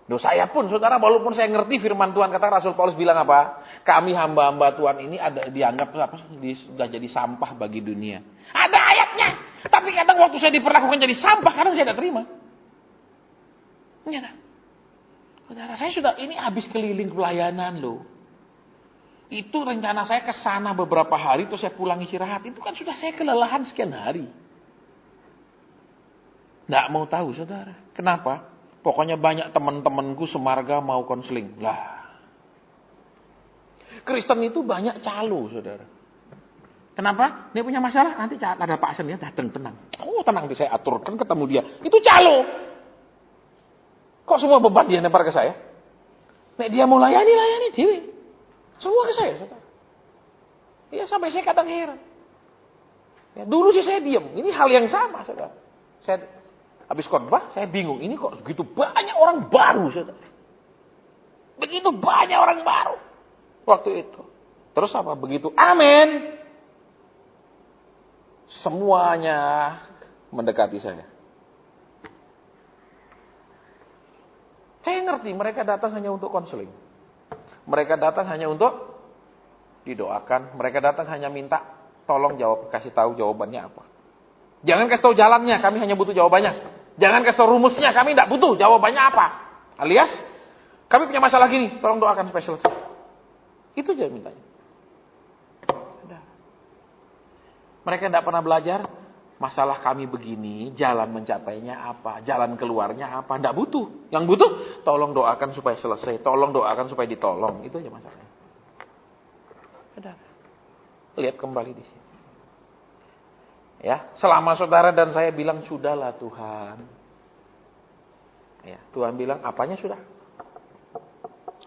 Duh, saya pun saudara, walaupun saya ngerti firman Tuhan, kata Rasul Paulus bilang apa? Kami hamba-hamba Tuhan ini ada dianggap sudah jadi sampah bagi dunia. Ada ayatnya. Tapi kadang waktu saya diperlakukan jadi sampah, kadang saya tidak terima. Iya, saudara, saya sudah ini habis keliling pelayanan loh. Itu rencana saya ke sana beberapa hari, terus saya pulang istirahat. Itu kan sudah saya kelelahan sekian hari. Nggak mau tahu, saudara. Kenapa? Pokoknya banyak teman-temanku semarga mau konseling. Lah, Kristen itu banyak calo, saudara. Kenapa? Dia punya masalah, nanti ada Pak Asen ya, datang tenang. Oh tenang, nanti saya aturkan ketemu dia. Itu calo. Kok semua beban dia nempar ke saya? Nek dia mau layani dia. Semua ke saya, saudara. Ya sampai saya kadang heran. Ya, dulu sih saya diam. Ini hal yang sama, saudara. Saya habis khotbah, saya bingung. Ini kok begitu banyak orang baru, saudara. Begitu banyak orang baru waktu itu. Terus apa? Begitu amin, semuanya mendekati saya. Saya ngerti mereka datang hanya untuk konseling. Mereka datang hanya untuk didoakan. Mereka datang hanya minta tolong jawab, kasih tahu jawabannya apa. Jangan kasih tahu jalannya, kami hanya butuh jawabannya. Jangan kasih tahu rumusnya, kami tidak butuh jawabannya apa. Alias, kami punya masalah gini, tolong doakan supaya selesai. Itu aja mintanya. Mereka tidak pernah belajar, masalah kami begini, jalan mencapainya apa, jalan keluarnya apa. Tidak butuh. Yang butuh, tolong doakan supaya selesai. Tolong doakan supaya ditolong. Itu aja masalahnya. Sudah. Lihat kembali di sini. Ya, selama saudara dan saya bilang, sudahlah Tuhan. Ya, Tuhan bilang, apanya sudah?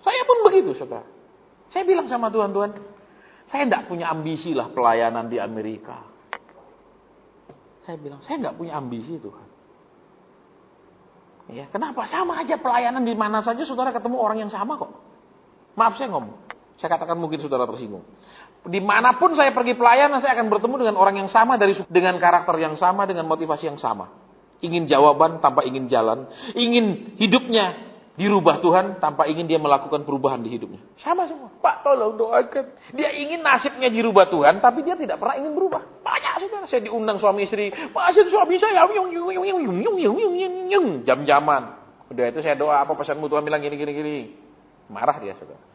Saya pun begitu, saudara. Saya bilang sama Tuhan, Tuhan, saya tidak punya ambisi lah pelayanan di Amerika. Saya bilang, saya nggak punya ambisi Tuhan. Ya, kenapa? Sama aja pelayanan di mana saja saudara ketemu orang yang sama kok. Maaf saya ngomong. Saya katakan mungkin saudara tersinggung. Dimanapun saya pergi pelayanan, saya akan bertemu dengan orang yang sama, dengan karakter yang sama, dengan motivasi yang sama. Ingin jawaban tanpa ingin jalan. Ingin hidupnya dirubah Tuhan tanpa ingin dia melakukan perubahan di hidupnya. Sama semua. Pak tolong doakan. Dia ingin nasibnya dirubah Tuhan, tapi dia tidak pernah ingin berubah. Banyak saudara. Saya diundang suami istri. Pak Asen suami saya. Jam-jaman. Udah itu saya doa, apa pesanmu Tuhan bilang gini. Marah dia saudara.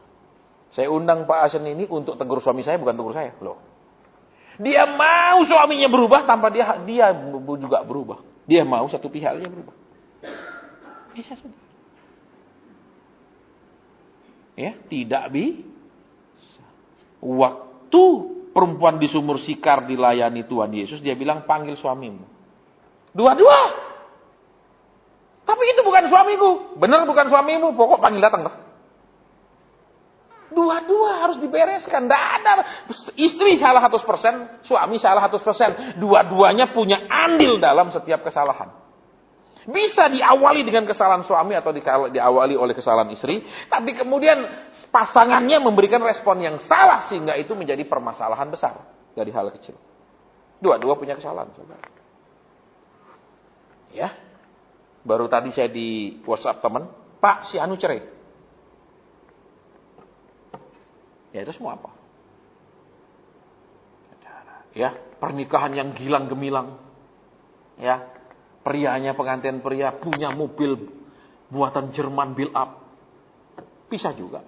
Saya undang Pak Asen ini untuk tegur suami saya, bukan tegur saya. Loh. Dia mau suaminya berubah tanpa dia juga berubah. Dia mau satu pihak aja berubah. Bisa saudara. Ya, tidak bisa. Waktu perempuan di sumur Sikar dilayani Tuhan Yesus, dia bilang panggil suamimu. Dua-dua. Tapi itu bukan suamiku. Benar bukan suamimu, pokok panggil datang dah. Dua-dua harus dibereskan. Tidak ada istri salah 100%, suami salah 100%. Dua-duanya punya andil dalam setiap kesalahan. Bisa diawali dengan kesalahan suami atau diawali oleh kesalahan istri. Tapi kemudian pasangannya memberikan respon yang salah sehingga itu menjadi permasalahan besar dari hal kecil. Dua-dua punya kesalahan. Saudara. Ya. Baru tadi saya di WhatsApp teman, Pak, si Anu cerai. Ya itu semua apa? Ya, pernikahan yang gilang gemilang. Ya, prianya pengantin pria punya mobil buatan Jerman build up. Bisa juga.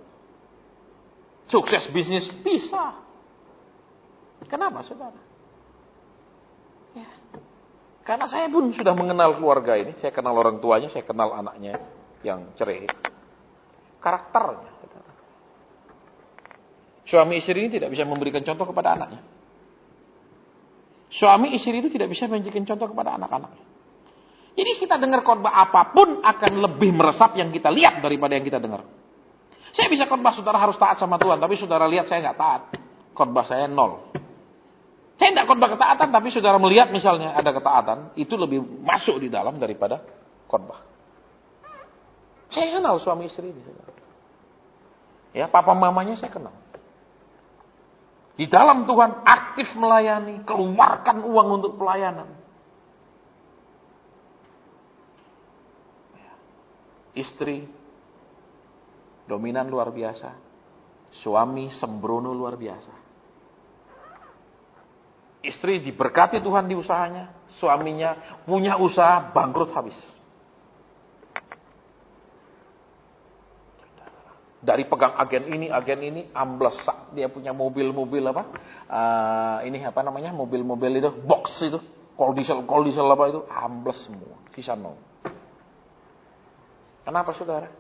Sukses bisnis bisa. Kenapa, saudara? Ya. Karena saya pun sudah mengenal keluarga ini, saya kenal orang tuanya, saya kenal anaknya yang cerai. Karakternya. Suami istri ini tidak bisa memberikan contoh kepada anaknya. Suami istri itu tidak bisa memberikan contoh kepada anak-anaknya. Jadi kita dengar khotbah apapun akan lebih meresap yang kita lihat daripada yang kita dengar. Saya bisa khotbah saudara harus taat sama Tuhan, tapi saudara lihat saya nggak taat. Khotbah saya 0. Saya tidak khotbah ketaatan, tapi saudara melihat misalnya ada ketaatan, itu lebih masuk di dalam daripada khotbah. Saya kenal suami istri ini. Ya, papa mamanya saya kenal. Di dalam Tuhan aktif melayani, keluarkan uang untuk pelayanan. Istri dominan luar biasa, suami sembrono luar biasa. Istri diberkati Tuhan di usahanya, suaminya punya usaha bangkrut habis. Dari pegang agen ini, ambles. Dia punya mobil-mobil apa? Ini apa namanya? Mobil-mobil itu, box itu, kol diesel apa itu, ambles semua, sisa 0. Kenapa, saudara?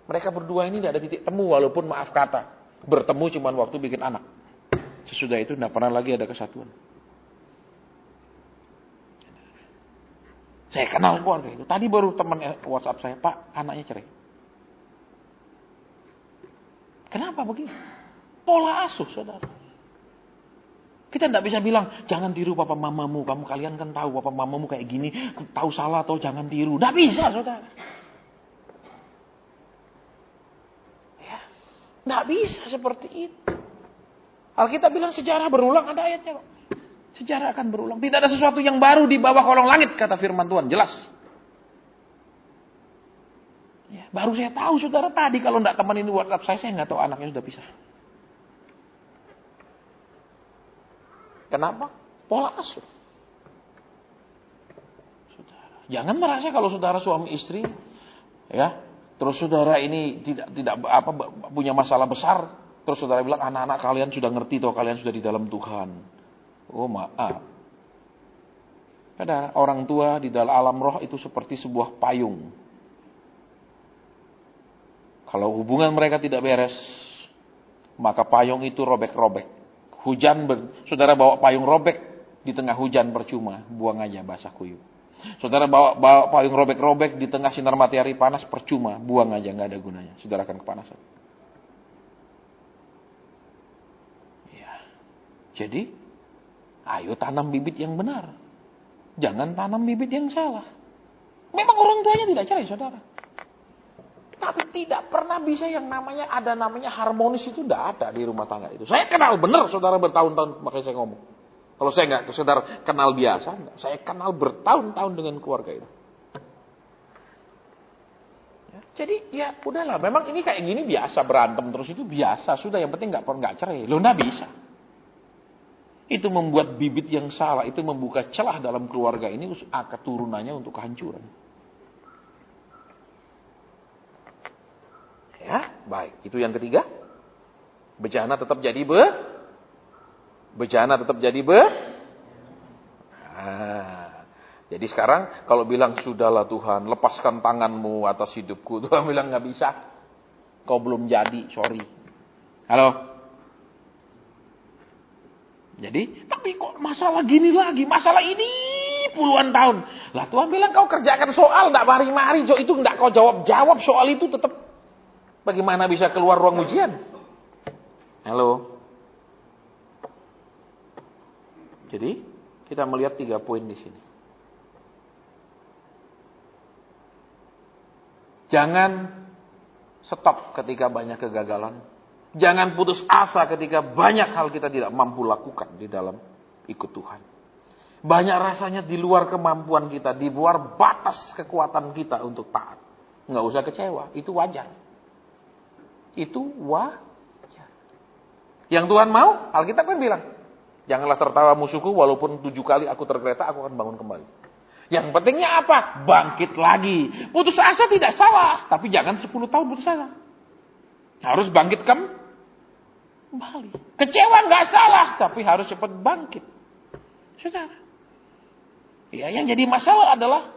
Mereka berdua ini tidak ada titik temu, walaupun maaf kata, bertemu cuma waktu bikin anak. Sesudah itu tidak pernah lagi ada kesatuan. Saya kenal keluarga itu. Tadi baru teman WhatsApp saya, Pak, anaknya cerai. Kenapa begini? Pola asuh, saudara. Kita tidak bisa bilang, jangan tiru papa mamamu. Kalian kan tahu papa mamamu kayak gini. Tahu salah atau jangan tiru. Tidak bisa, saudara. Ya, tidak bisa seperti itu. Alkitab bilang sejarah berulang, ada ayatnya kok. Sejarah akan berulang. Tidak ada sesuatu yang baru di bawah kolong langit, kata firman Tuhan. Jelas. Ya, baru saya tahu saudara tadi kalau tidak temenin WhatsApp saya nggak tahu anaknya sudah pisah. Kenapa? Pola asuh. Saudara, jangan merasa kalau saudara suami istri, ya, terus saudara ini tidak punya masalah besar, terus saudara bilang anak-anak kalian sudah ngerti atau kalian sudah di dalam Tuhan. Oh maaf. Saudara, orang tua di dalam alam roh itu seperti sebuah payung. Kalau hubungan mereka tidak beres, maka payung itu robek-robek. Saudara bawa payung robek di tengah hujan percuma, buang aja basah kuyup. Saudara bawa payung robek-robek di tengah sinar matahari panas percuma, buang aja, nggak ada gunanya. Saudara akan kepanasan. Ya. Jadi, ayo tanam bibit yang benar. Jangan tanam bibit yang salah. Memang orang tuanya tidak cerai, saudara. Tapi tidak pernah bisa yang namanya harmonis itu tidak ada di rumah tangga itu. Saya kenal benar saudara bertahun-tahun, makanya saya ngomong. Kalau saya nggak saudara kenal biasa, saya kenal bertahun-tahun dengan keluarga itu. Ya, jadi ya udahlah, memang ini kayak gini biasa berantem terus itu biasa. Sudah yang penting nggak cerai. Lo nggak bisa. Itu membuat bibit yang salah, itu membuka celah dalam keluarga ini keturunannya untuk kehancuran. Ya, baik. Itu yang ketiga. Bejana tetap jadi jadi sekarang kalau bilang sudahlah Tuhan, lepaskan tanganmu atas hidupku. Tuhan bilang nggak bisa. Kau belum jadi, sorry. Halo. Jadi, tapi kok masalah gini lagi, masalah ini puluhan tahun. Lah Tuhan bilang kau kerjakan soal, nggak mari-mari, itu nggak kau jawab soal itu tetap. Bagaimana bisa keluar ruang ujian? Halo. Jadi, kita melihat 3 poin di sini. Jangan stop ketika banyak kegagalan. Jangan putus asa ketika banyak hal kita tidak mampu lakukan di dalam ikut Tuhan. Banyak rasanya di luar kemampuan kita, di luar batas kekuatan kita untuk taat. Nggak usah kecewa, itu wajar. Itu wajar. Yang Tuhan mau, Alkitab kan bilang, janganlah tertawa musuhku, walaupun 7 kali aku tergeletak, aku akan bangun kembali. Yang pentingnya apa? Bangkit lagi. Putus asa tidak salah, tapi jangan 10 tahun putus asa. Harus bangkit kembali. Kecewa nggak salah, tapi harus cepat bangkit. Saudara. Ya, yang jadi masalah adalah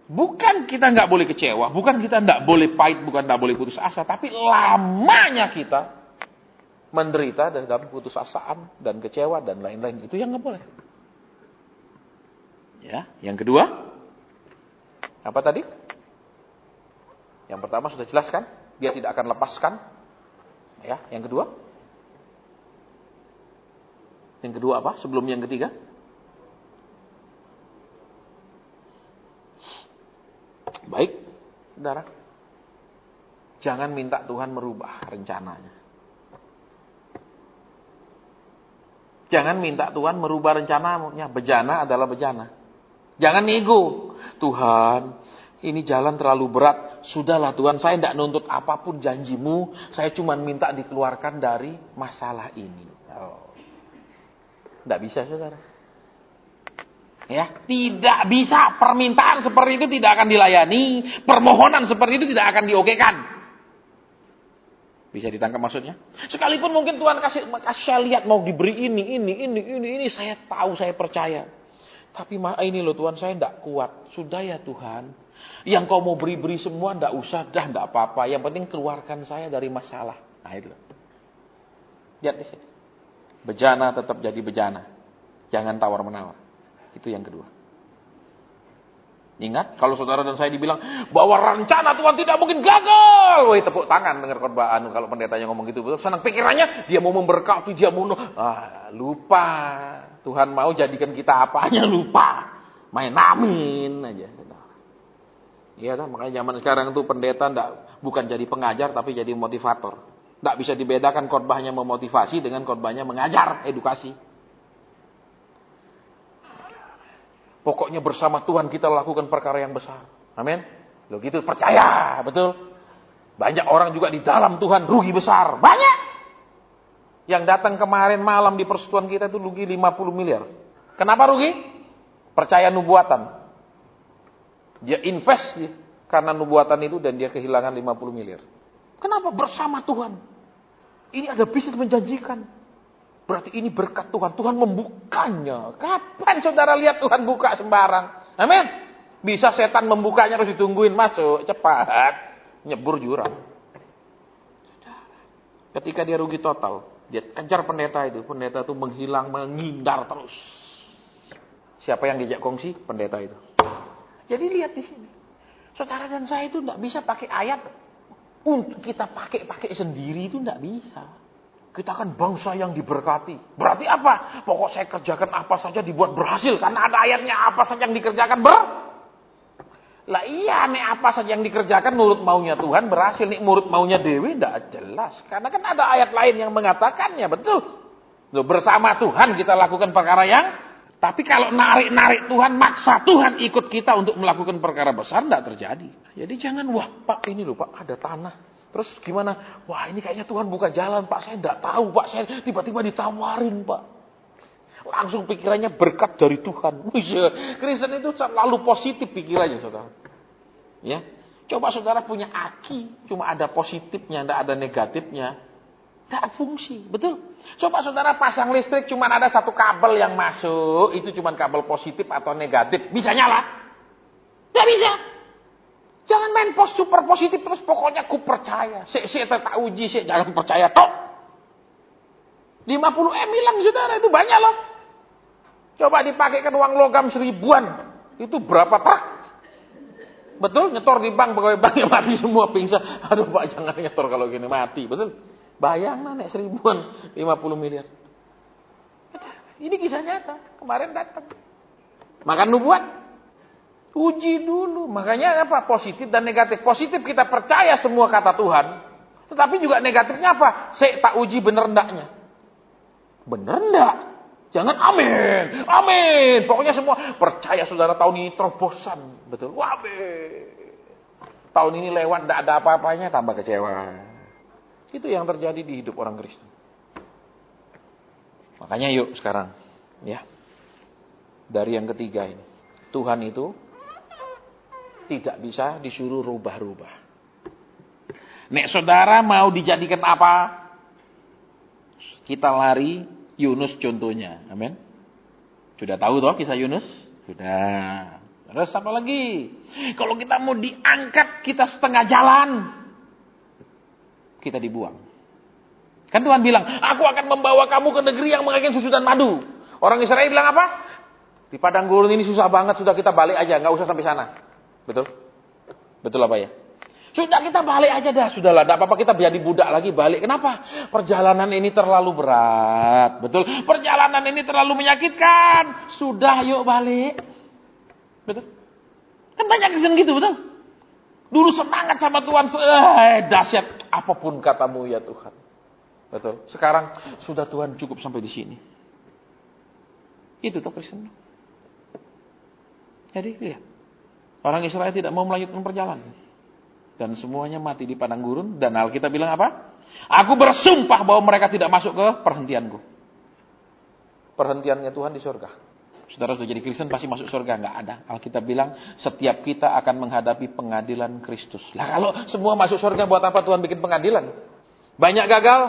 bukan kita nggak boleh kecewa, bukan kita nggak boleh pahit, bukan nggak boleh putus asa, tapi lamanya kita menderita dalam putus asaan dan kecewa dan lain-lain. Itu yang nggak boleh. Ya, yang kedua, apa tadi? Yang pertama sudah jelas kan? Dia tidak akan lepaskan. Ya, yang kedua? Yang kedua apa? Sebelum yang ketiga? Baik, saudara. Jangan minta Tuhan merubah rencananya. Jangan minta Tuhan merubah rencananya. Bejana adalah bejana. Jangan nego. Tuhan, ini jalan terlalu berat. Sudahlah Tuhan, saya tidak nuntut apapun janjimu. Saya cuma minta dikeluarkan dari masalah ini. Tidak bisa, saudara. Ya, tidak bisa. Permintaan seperti itu tidak akan dilayani. Permohonan seperti itu tidak akan diokekan. Bisa ditangkap maksudnya? Sekalipun mungkin Tuhan kasih saya lihat mau diberi ini. Saya tahu, saya percaya. Tapi ini loh Tuhan, saya tidak kuat. Sudah ya Tuhan. Yang kau mau beri-beri semua tidak usah, tidak apa-apa. Yang penting keluarkan saya dari masalah. Nah itu. Lihat di sini. Bejana tetap jadi bejana. Jangan tawar-menawar. Itu yang kedua. Ingat, kalau saudara dan saya dibilang bahwa rencana Tuhan tidak mungkin gagal. Woi, tepuk tangan dengar khotbah kalau pendetanya ngomong gitu. Senang pikirannya, dia mau memberkati, dia mau lupa. Tuhan mau jadikan kita apanya lupa. Main amin aja. Iya kan, makanya zaman sekarang itu pendeta bukan jadi pengajar tapi jadi motivator. Tidak bisa dibedakan khotbahnya memotivasi dengan khotbahnya mengajar, edukasi. Pokoknya bersama Tuhan kita lakukan perkara yang besar. Amin. Lo gitu percaya, betul. Banyak orang juga di dalam Tuhan rugi besar. Banyak. Yang datang kemarin malam di persekutuan kita itu rugi 50 miliar. Kenapa rugi? Percaya nubuatan. Dia invest karena nubuatan itu dan dia kehilangan 50 miliar. Kenapa? Bersama Tuhan. Ini ada bisnis menjanjikan. Berarti ini berkat Tuhan. Tuhan membukanya. Kapan saudara lihat Tuhan buka sembarang? Amin. Bisa setan membukanya harus ditungguin masuk. Cepat. Nyebur jurang. Ketika dia rugi total. Dia kejar pendeta itu. Pendeta itu menghilang, menghindar terus. Siapa yang diajak kongsi? Pendeta itu. Jadi lihat di sini. Saudara dan saya itu tidak bisa pakai ayat. Untuk kita pakai sendiri itu tidak bisa. Kita kan bangsa yang diberkati. Berarti apa? Pokok saya kerjakan apa saja dibuat berhasil. Karena ada ayatnya apa saja yang dikerjakan Lah iya nih apa saja yang dikerjakan menurut maunya Tuhan berhasil. Nih menurut maunya Dewi tidak jelas. Karena kan ada ayat lain yang mengatakannya. Betul. Loh, bersama Tuhan kita lakukan perkara yang. Tapi kalau narik-narik Tuhan, maksa Tuhan ikut kita untuk melakukan perkara besar. Tidak terjadi. Jadi jangan wah Pak ini loh Pak ada tanah. Terus gimana? Wah ini kayaknya Tuhan buka jalan Pak. Saya tidak tahu Pak. Saya tiba-tiba ditawarin Pak. Langsung pikirannya berkat dari Tuhan. Kristen itu selalu positif pikirannya saudara. Ya, coba saudara punya aki. Cuma ada positifnya, tidak ada negatifnya. Tidak fungsi. Betul? Coba saudara pasang listrik. Cuma ada satu kabel yang masuk. Itu cuma kabel positif atau negatif. Bisa nyala? Tidak bisa. Jangan main super positif terus pokoknya ku percaya. Saya tak uji, saya jangan percaya tok. 50 M hilang saudara itu banyak loh. Coba dipakaikan uang logam 1000-an. Itu berapa truk? Betul? Nyetor di bank, pegawai bank yang mati semua pingsan. Aduh Pak jangan nyetor kalau gini mati. Betul? Bayang nek 1000-an 50 miliar. Ini kisah nyata. Kemarin datang. Makan nubuat. Uji dulu. Makanya apa? Positif dan negatif. Positif kita percaya semua kata Tuhan. Tetapi juga negatifnya apa? Saya tak uji bener ndaknya. Bener ndak? Jangan amin. Amin. Pokoknya semua percaya saudara tahun ini terobosan. Betul. Amin. Tahun ini lewat ndak ada apa-apanya, tambah kecewa. Itu yang terjadi di hidup orang Kristen. Makanya yuk sekarang. Ya. Dari yang ketiga ini. Tuhan itu tidak bisa disuruh rubah-rubah. Nek saudara mau dijadikan apa? Kita lari Yunus contohnya. Amin. Sudah tahu toh kisah Yunus? Sudah. Terus apa lagi? Kalau kita mau diangkat, kita setengah jalan. Kita dibuang. Kan Tuhan bilang, aku akan membawa kamu ke negeri yang mengalir susu dan madu. Orang Israel bilang apa? Di padang gurun ini susah banget, sudah kita balik aja, nggak usah sampai sana. Betul? Betul apa ya? Sudah kita balik aja dah, sudahlah, tidak apa-apa kita jadi budak lagi balik. Kenapa? Perjalanan ini terlalu berat. Betul? Perjalanan ini terlalu menyakitkan. Sudah, yuk balik. Betul? Kan banyak Kristen gitu, betul? Dulu semangat sama Tuhan, dahsyat apapun katamu ya Tuhan. Betul? Sekarang sudah Tuhan cukup sampai di sini. Itu tuh Kristen. Jadi lihat. Orang Israel tidak mau melanjutkan perjalanan. Dan semuanya mati di padang gurun. Dan Alkitab bilang apa? Aku bersumpah bahwa mereka tidak masuk ke perhentianku. Perhentiannya Tuhan di surga. Saudara sudah jadi Kristen pasti masuk surga. Enggak ada. Alkitab bilang setiap kita akan menghadapi pengadilan Kristus. Lah kalau semua masuk surga buat apa Tuhan bikin pengadilan? Banyak gagal.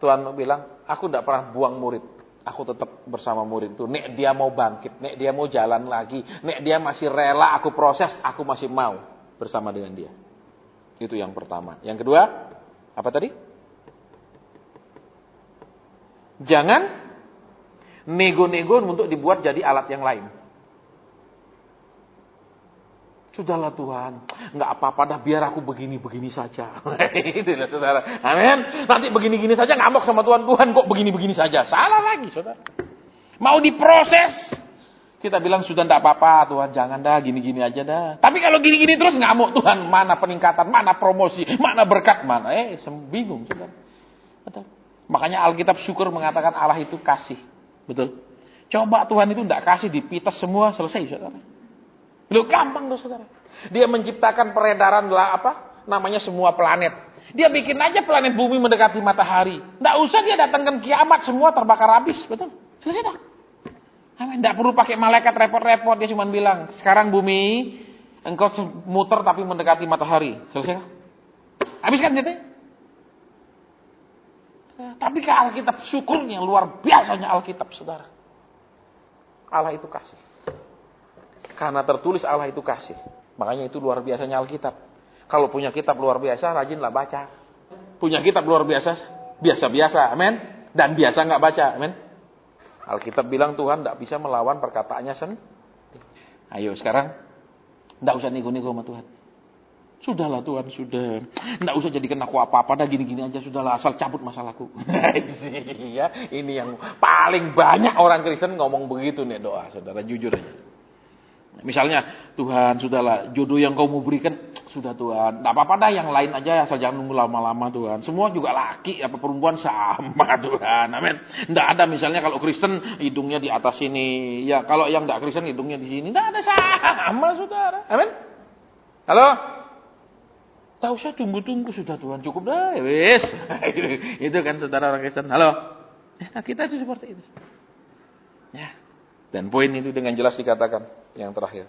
Tuhan bilang, aku tidak pernah buang murid. Aku tetap bersama murid itu. Nek dia mau bangkit, nek dia mau jalan lagi, nek dia masih rela aku proses, aku masih mau bersama dengan dia. Itu yang pertama. Yang kedua, apa tadi? Jangan nego-nego untuk dibuat jadi alat yang lain. Sudahlah Tuhan, nggak apa-apa dah biar aku begini-begini saja. Itulah saudara. Amin. Nanti begini-gini saja ngamuk sama Tuhan. Tuhan kok begini-begini saja. Salah lagi saudara. Mau diproses. Kita bilang sudah nggak apa-apa Tuhan. Jangan dah gini-gini aja dah. Tapi kalau gini-gini terus ngamuk Tuhan. Mana peningkatan, mana promosi, mana berkat, mana. Bingung saudara. Betul. Makanya Alkitab syukur mengatakan Allah itu kasih. Betul. Coba Tuhan itu nggak kasih dipitas semua selesai saudara. Loh gampang loh saudara. Dia menciptakan peredaran namanya semua planet. Dia bikin aja planet bumi mendekati matahari. Nggak usah dia datangkan kiamat semua terbakar habis, betul? Selesai dah. Nggak perlu pakai malaikat repot-repot. Dia cuma bilang sekarang bumi engkau muter tapi mendekati matahari. Selesai dah. Habis kan gitu? Tapi ke Alkitab syukurnya luar biasanya Alkitab saudara. Allah itu kasih. Karena tertulis Allah itu kasih. Makanya itu luar biasanya Alkitab. Kalau punya kitab luar biasa, rajinlah baca. Punya kitab luar biasa, biasa-biasa, amin. Dan biasa nggak baca, amin. Alkitab bilang Tuhan tidak bisa melawan perkataannya sendiri. Ayo sekarang, tidak usah nego-nego sama Tuhan. Sudahlah Tuhan, sudah. Tidak usah jadikan aku apa-apa, dah gini-gini aja. Sudahlah, asal cabut masalahku. Ya, ini yang paling banyak orang Kristen ngomong begitu nih doa, saudara jujur aja. Misalnya, Tuhan sudahlah jodoh yang kau mau berikan, sudah Tuhan. Tidak apa-apa dah yang lain aja, asal jangan nunggu lama-lama Tuhan. Semua juga laki, apa perempuan sama Tuhan. Amin. Tidak ada misalnya kalau Kristen hidungnya di atas sini. Ya kalau yang tidak Kristen hidungnya di sini. Tidak ada sama saudara. Amin. Halo? Tak usah tunggu-tunggu sudah Tuhan. Cukup dah. Wis. Itu kan saudara orang Kristen. Halo? Nah, kita itu seperti itu. Ya. Dan poin itu dengan jelas dikatakan. Yang terakhir.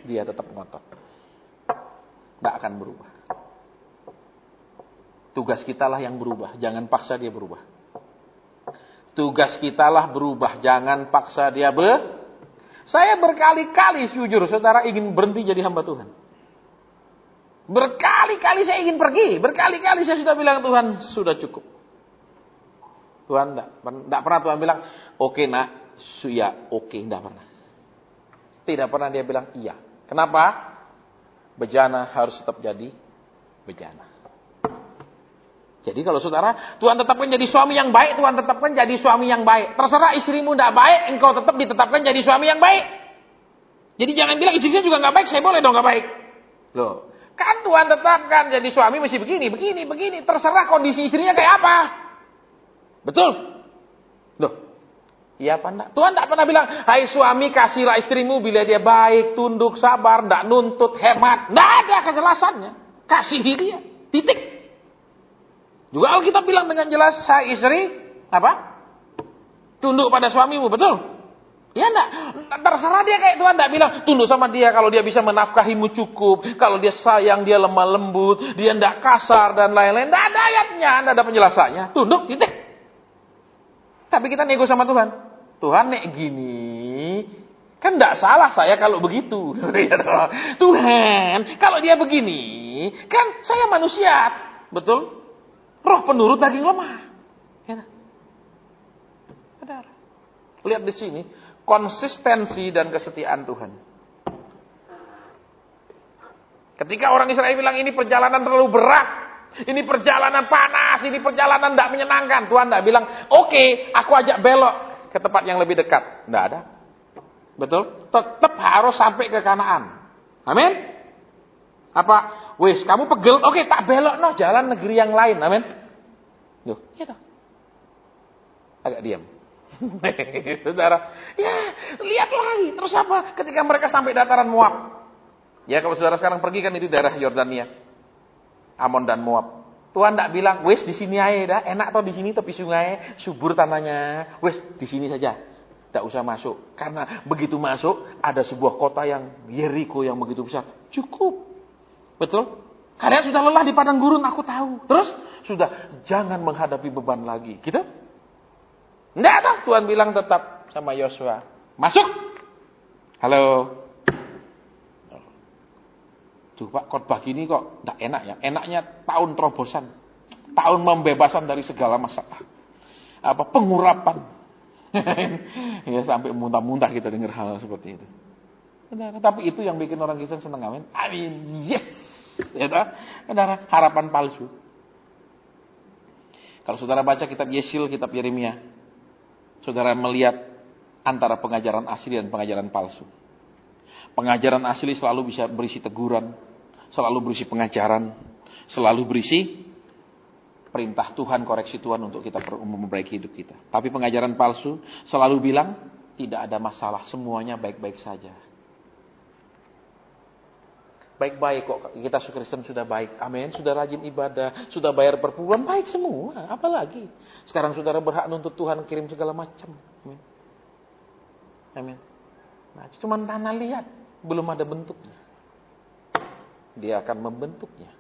Dia tetap ngotot. Tidak akan berubah. Tugas kita lah yang berubah. Jangan paksa dia berubah. Tugas kita lah berubah. Jangan paksa dia Saya berkali-kali jujur saudara ingin berhenti jadi hamba Tuhan. Berkali-kali saya ingin pergi. Berkali-kali saya sudah bilang Tuhan sudah cukup. Tuhan tidak pernah Tuhan bilang oke nak. Ya oke, tidak pernah. Tidak pernah dia bilang iya. Kenapa? Bejana harus tetap jadi bejana. Jadi kalau saudara, Tuhan tetapkan jadi suami yang baik, Tuhan tetapkan jadi suami yang baik. Terserah istrimu tidak baik, engkau tetap ditetapkan jadi suami yang baik. Jadi jangan bilang istri saya juga nggak baik, saya boleh dong nggak baik. Loh, kan Tuhan tetapkan jadi suami mesti begini. Terserah kondisi istrinya kayak apa. Betul? Loh, iya apa enggak? Tuhan tidak pernah bilang, hai suami kasihlah istrimu bila dia baik, tunduk, sabar, tidak nuntut, hemat. Tidak ada kejelasannya. Kasihi dia, titik. Juga Alkitab bilang dengan jelas, hai istri, apa? Tunduk pada suamimu, betul? Ya enggak, terserah dia kayak Tuhan enggak bilang, tunduk sama dia kalau dia bisa menafkahimu cukup, kalau dia sayang, dia lemah lembut, dia enggak kasar dan lain-lain. Enggak ada ayatnya, enggak ada penjelasannya. Tunduk, titik. Tapi kita nego sama Tuhan. Tuhan nek gini, kan enggak salah saya kalau begitu. Tuhan, kalau dia begini, kan saya manusia, betul? Roh penurut daging lemah. Ya. Benar. Lihat di sini konsistensi dan kesetiaan Tuhan. Ketika orang Israel bilang ini perjalanan terlalu berat, ini perjalanan panas, ini perjalanan tidak menyenangkan, Tuhan tidak bilang, oke, aku ajak belok ke tempat yang lebih dekat. Tidak ada. Betul? Tetap harus sampai ke Kanaan. Amin. Apa? Wis, kamu pegel, oke, tak belok no jalan negeri yang lain. Amin. Loh, gitu. Agak diam. Saudara, ya, lihat lagi. Terus apa? Ketika mereka sampai dataran Moab. Ya, kalau saudara sekarang pergi kan itu daerah Yordania. Amon dan Moab. Tuhan tidak bilang, wis di sini aja dah, enak toh di sini tepi sungai, subur tanahnya. Wis di sini saja. Tidak usah masuk. Karena begitu masuk ada sebuah kota yang Yeriko yang begitu besar. Cukup. Betul? Kalian sudah lelah di padang gurun, aku tahu. Terus sudah jangan menghadapi beban lagi. Gitu? Enggak tahu. Tuhan bilang tetap sama Yosua. Masuk. Halo. Tuh Pak, khotbah gini kok enggak enak ya. Enaknya tahun terobosan. Tahun pembebasan dari segala masalah. Apa pengurapan. Ya sampai muntah-muntah kita dengar hal seperti itu. Benar, tapi itu yang bikin orang Kristen senang, amin. Amin. Yes. Ya tak? Benar, harapan palsu. Kalau saudara baca kitab Yesil, kitab Yeremia, saudara melihat antara pengajaran asli dan pengajaran palsu. Pengajaran asli selalu bisa berisi teguran, selalu berisi pengajaran, selalu berisi perintah Tuhan, koreksi Tuhan untuk kita memperbaiki hidup kita. Tapi pengajaran palsu selalu bilang, tidak ada masalah, semuanya baik-baik saja. Baik-baik kok, kita Kristen sudah baik, amin, sudah rajin ibadah, sudah bayar perpuluhan, baik semua, apalagi. Sekarang saudara berhak nuntut Tuhan kirim segala macam, amin. Amin. Nah, cuman tanah liat, belum ada bentuknya. Dia akan membentuknya.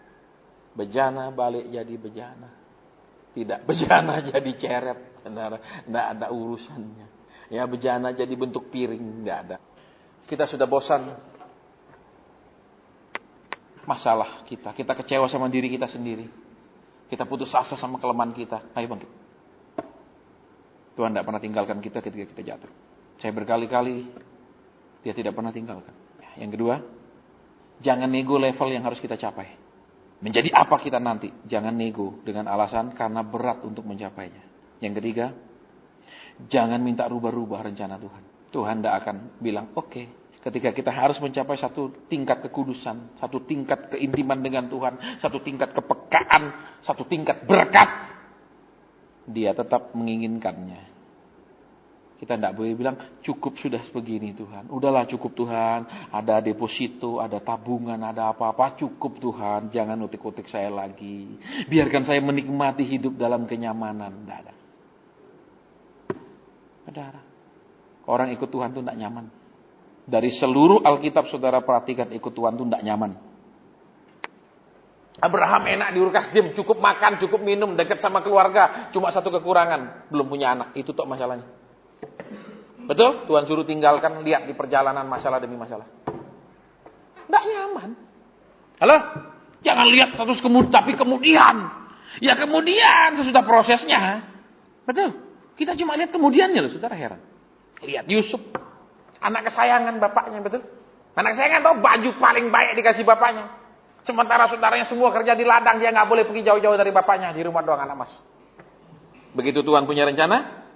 Bejana balik jadi bejana. Tidak bejana jadi ceret, tidak ada urusannya. Ya bejana jadi bentuk piring, tidak ada. Kita sudah bosan masalah kita kecewa sama diri kita sendiri, kita putus asa sama kelemahan kita. Ayo bangkit. Tuhan tidak pernah tinggalkan kita ketika kita jatuh. Saya berkali-kali, dia tidak pernah tinggalkan. Yang kedua, jangan nego level yang harus kita capai. Menjadi apa kita nanti, jangan nego dengan alasan karena berat untuk mencapainya. Yang ketiga, jangan minta rubah-rubah rencana Tuhan. Tuhan tidak akan bilang oke. Ketika kita harus mencapai satu tingkat kekudusan, satu tingkat keintiman dengan Tuhan, satu tingkat kepekaan, satu tingkat berkat, dia tetap menginginkannya. Kita tidak boleh bilang, cukup sudah sebegini Tuhan. Udahlah cukup Tuhan, ada deposito, ada tabungan, ada apa-apa, cukup Tuhan. Jangan utik-utik saya lagi. Biarkan saya menikmati hidup dalam kenyamanan. Tidak ada. Saudara, orang ikut Tuhan itu tidak nyaman. Dari seluruh Alkitab saudara perhatikan, ikut Tuhan itu tidak nyaman. Abraham enak di Ur Kasdim, cukup makan, cukup minum, dekat sama keluarga, cuma satu kekurangan, belum punya anak. Itu tok masalahnya. Betul? Tuhan suruh tinggalkan, lihat di perjalanan masalah demi masalah. Tidak nyaman. Halo? Jangan lihat terus tapi kemudian. Ya kemudian sesudah prosesnya. Betul? Kita cuma lihat kemudiannya loh, saudara heran. Lihat Yusuf. Anak kesayangan bapaknya, betul? Anak kesayangan tahu baju paling baik dikasih bapaknya. Sementara saudaranya semua kerja di ladang, dia nggak boleh pergi jauh-jauh dari bapaknya, di rumah doang anak mas. Begitu Tuhan punya rencana,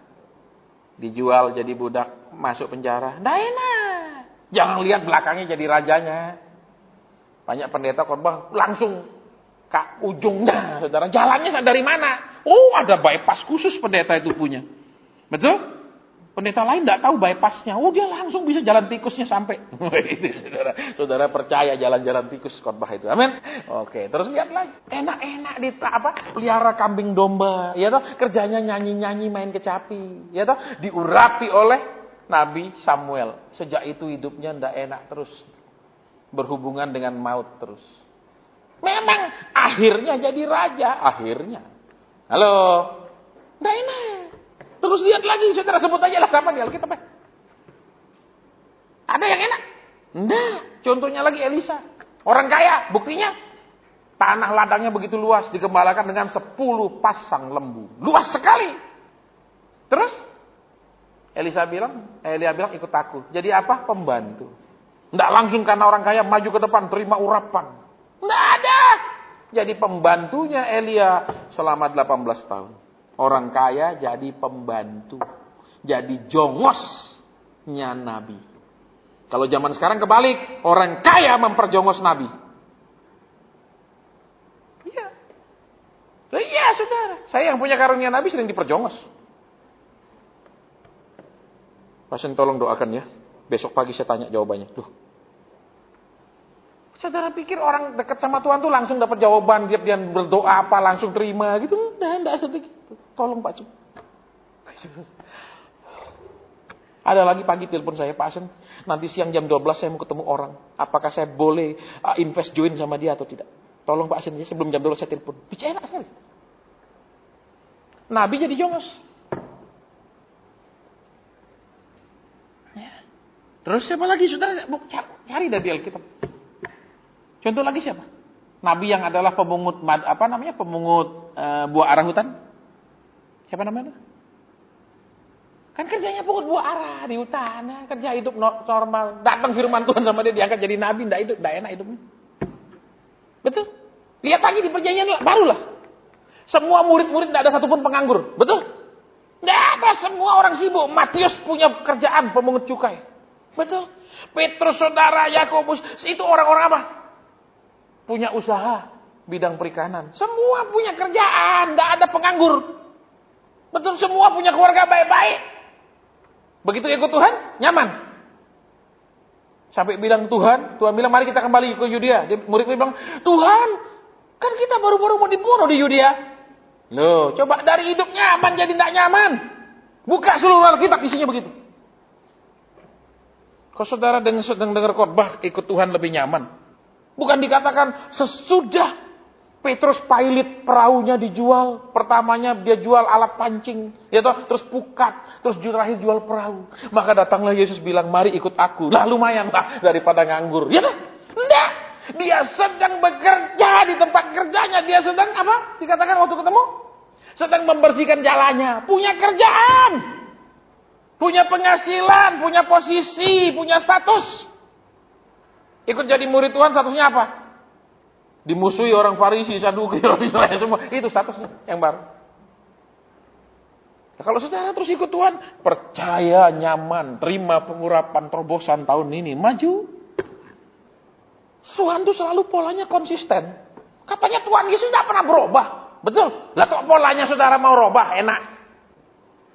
dijual jadi budak, masuk penjara. Nggak enak. Jangan lihat belakangnya jadi rajanya. Banyak pendeta khotbah langsung ke ujungnya, saudara. Jalannya dari mana? Oh, ada bypass khusus pendeta itu punya. Betul? Pendeta lain tidak tahu bypassnya. Oh, dia langsung bisa jalan tikusnya sampai. Itu saudara percaya jalan-jalan tikus khotbah itu. Amin. Oke, terus lihat lagi. Enak-enak pelihara kambing domba, ya toh, kerjanya nyanyi-nyanyi main kecapi, ya toh, diurapi oleh Nabi Samuel. Sejak itu hidupnya tidak enak terus. Berhubungan dengan maut terus. Memang akhirnya jadi raja, akhirnya. Halo. Tidak enak. Terus lihat lagi, saudara sebut aja lah sama di Alkitab. Ada yang enak? Enggak. Contohnya lagi Elisa. Orang kaya, buktinya tanah ladangnya begitu luas, digembalakan dengan 10 pasang lembu. Luas sekali. Terus Elia bilang ikut aku. Jadi apa? Pembantu. Enggak langsung karena orang kaya maju ke depan terima urapan. Enggak ada. Jadi pembantunya Elia selama 18 tahun. Orang kaya jadi pembantu. Jadi jongosnya Nabi. Kalau zaman sekarang kebalik. Orang kaya memperjongos Nabi. Iya. Iya saudara. Saya yang punya karunia Nabi sering diperjongos. Pasien tolong doakan ya. Besok pagi saya tanya jawabannya. Duh. Saudara pikir orang dekat sama Tuhan tuh langsung dapat jawaban. Dia berdoa apa langsung terima gitu. Enggak sedikit. Tolong Pak Cuk. Ada lagi pagi telepon saya, Pak Asen. Nanti siang jam 12 saya mau ketemu orang. Apakah saya boleh invest join sama dia atau tidak? Tolong Pak Asen, sebelum jam 12 saya telepon. Bicara sekali. Nabi jadi jongos. Ya. Terus siapa lagi? Saudara cari dari Alkitab. Contoh lagi siapa? Nabi yang adalah pemungut buah arah hutan. Siapa namanya? Kan kerjanya pungut buah arah di hutan, kerja hidup normal. Datang firman Tuhan sama dia diangkat jadi nabi, enggak enak hidupnya. Betul? Lihat lagi di perjanjian barulah. Semua murid-murid enggak ada satupun penganggur. Betul? Enggak ada, semua orang sibuk. Matius punya kerjaan pemungut cukai. Betul? Petrus, saudara, Yakobus, itu orang-orang apa? Punya usaha bidang perikanan. Semua punya kerjaan, enggak ada penganggur. Betul, semua punya keluarga baik-baik. Begitu ikut Tuhan, nyaman. Sampai bilang Tuhan bilang mari kita kembali ke Yudea. Murid-murid bilang, Tuhan, kan kita baru-baru mau dibunuh di Yudea. Loh, coba dari hidup nyaman jadi tidak nyaman. Buka seluruh Alkitab isinya begitu. Kalau saudara sedang dengar khotbah ikut Tuhan lebih nyaman. Bukan dikatakan sesudah Petrus pilot perahunya dijual. Pertamanya dia jual alat pancing. Ya toh, terus pukat. Terus terakhir jual perahu. Maka datanglah Yesus bilang, mari ikut aku. Lah lumayan lah daripada nganggur. Ya toh? Enggak. Dia sedang bekerja di tempat kerjanya. Dia sedang apa? Dikatakan waktu ketemu? Sedang membersihkan jalannya. Punya kerjaan. Punya penghasilan. Punya posisi. Punya status. Ikut jadi murid Tuhan statusnya apa? Dimusuhi orang Farisi, Saduki, orang Israel semua. Itu statusnya yang baru. Nah, kalau saudara terus ikut Tuhan, percaya, nyaman, terima pengurapan terobosan tahun ini, maju. Tuhan itu selalu polanya konsisten. Katanya Tuhan Yesus tidak pernah berubah. Betul? Lah kok polanya saudara mau robah, enak.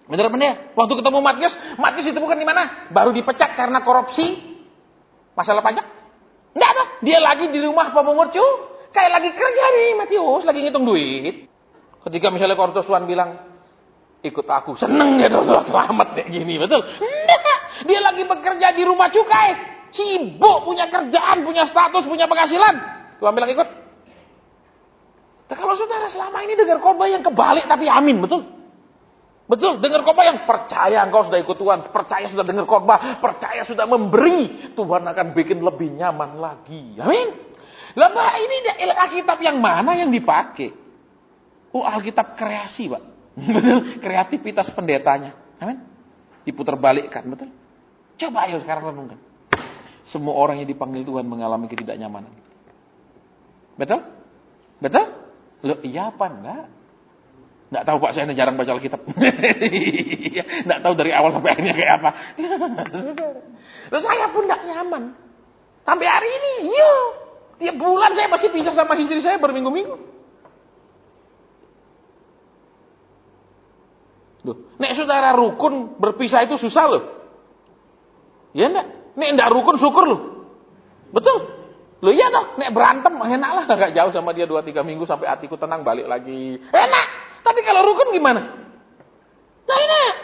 Benar-benar. Waktu ketemu Matius ditemukan di mana? Baru dipecat karena korupsi, masalah pajak. Enggak ada. Dia lagi di rumah pemungut cukai. Kayak lagi kerja nih Matius, lagi ngitung duit. Ketika misalnya koruptor Tuhan bilang, ikut aku, seneng ya tuh, selamat kayak gini, betul? Nah, dia lagi bekerja di rumah cukai, sibuk, punya kerjaan, punya status, punya penghasilan. Tuhan bilang ikut. Nah, kalau saudara selama ini dengar khotbah yang kebalik tapi amin, betul? Betul, dengar khotbah yang percaya engkau sudah ikut Tuhan, percaya sudah dengar khotbah, percaya sudah memberi, Tuhan akan bikin lebih nyaman lagi. Amin. Lah ini Alkitab yang mana yang dipakai? Oh, Alkitab kreasi, Pak. Betul, kreativitas pendetanya. Amin. Diputar balikkan, betul? Coba ayo sekarang renungkan. Semua orang yang dipanggil Tuhan mengalami ketidaknyamanan. Betul? Betul? Loh, iya apa enggak? Enggak tahu Pak, saya jarang baca Alkitab. Enggak tahu dari awal sampai akhirnya kayak apa. Terus saya pun enggak nyaman. Sampai hari ini, tiap bulan saya masih pisah sama istri saya berminggu-minggu. Loh, nek saudara rukun berpisah itu susah loh. Ya enggak? Nek enggak rukun syukur loh. Betul? Loh iya toh, nek berantem enak lah, enggak jauh sama dia 2-3 minggu sampai hatiku tenang balik lagi. Enak. Tapi kalau rukun gimana? Nah enak.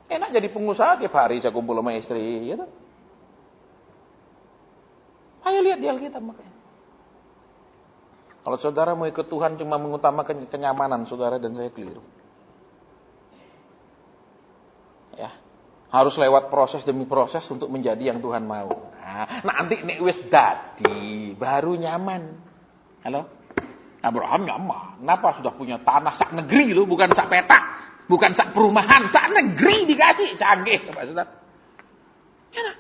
Enak jadi pengusaha tiap hari saya kumpul sama istri, ya toh. Ayo lihat di Alkitab makanya. Kalau saudara mau ikut Tuhan cuma mengutamakan kenyamanan saudara dan saya keliru. Ya, harus lewat proses demi proses untuk menjadi yang Tuhan mau. Nah, nanti nek wis dadi baru nyaman. Halo? Abraham nyaman. Kenapa? Sudah punya tanah sak negeri loh, bukan sak petak, bukan sak perumahan, sak negeri dikasih. Canggih, Pak Saudara. Ya,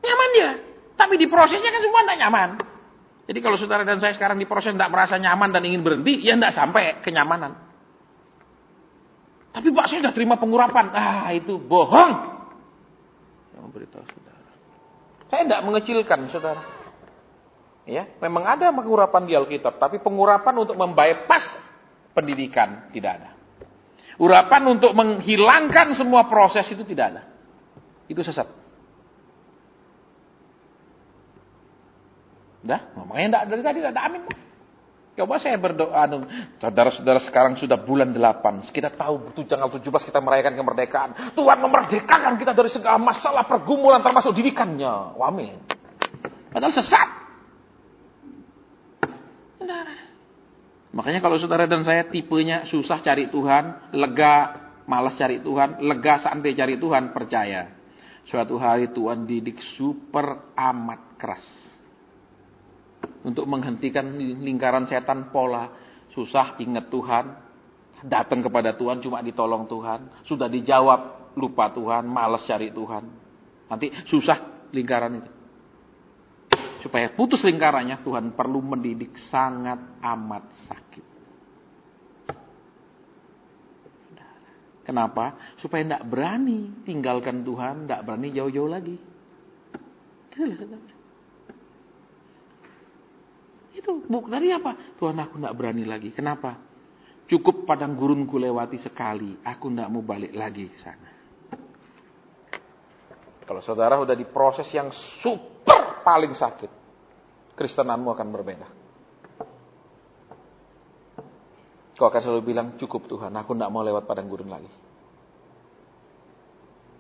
nyaman dia. Tapi di prosesnya kan semua tidak nyaman. Jadi kalau saudara dan saya sekarang di proses tidak merasa nyaman dan ingin berhenti, ya tidak sampai kenyamanan. Tapi Pak, saya sudah terima pengurapan. Itu bohong. Yang memberitahu saudara. Saya tidak mengecilkan saudara. Ya, memang ada pengurapan di Alkitab, tapi pengurapan untuk membypass pendidikan tidak ada. Urapan untuk menghilangkan semua proses itu tidak ada. Itu sesat. Makanya dari tadi tidak ada amin. Coba saya berdoa, saudara-saudara sekarang sudah bulan 8, kita tahu tanggal 17 kita merayakan kemerdekaan. Tuhan memerdekakan kita dari segala masalah pergumulan termasuk didikannya. Amin. Padahal sesat. Makanya kalau saudara dan saya tipenya susah cari Tuhan, lega malas cari Tuhan, lega santai cari Tuhan, percaya. Suatu hari Tuhan didik super amat keras. Untuk menghentikan lingkaran setan pola. Susah ingat Tuhan, datang kepada Tuhan cuma ditolong Tuhan. Sudah dijawab, lupa Tuhan, malas cari Tuhan. Nanti susah lingkaran itu. Supaya putus lingkarannya, Tuhan perlu mendidik sangat amat sakit. Kenapa? Supaya tidak berani tinggalkan Tuhan, tidak berani jauh-jauh lagi. Itu bukti dari apa? Tuhan, aku tidak berani lagi. Kenapa? Cukup padang gurun ku lewati sekali, aku tidak mau balik lagi ke sana. Kalau saudara sudah di proses yang super paling sakit, Kristenanmu akan berbeda. Kau akan selalu bilang, cukup Tuhan, aku tidak mau lewat padang gurun lagi.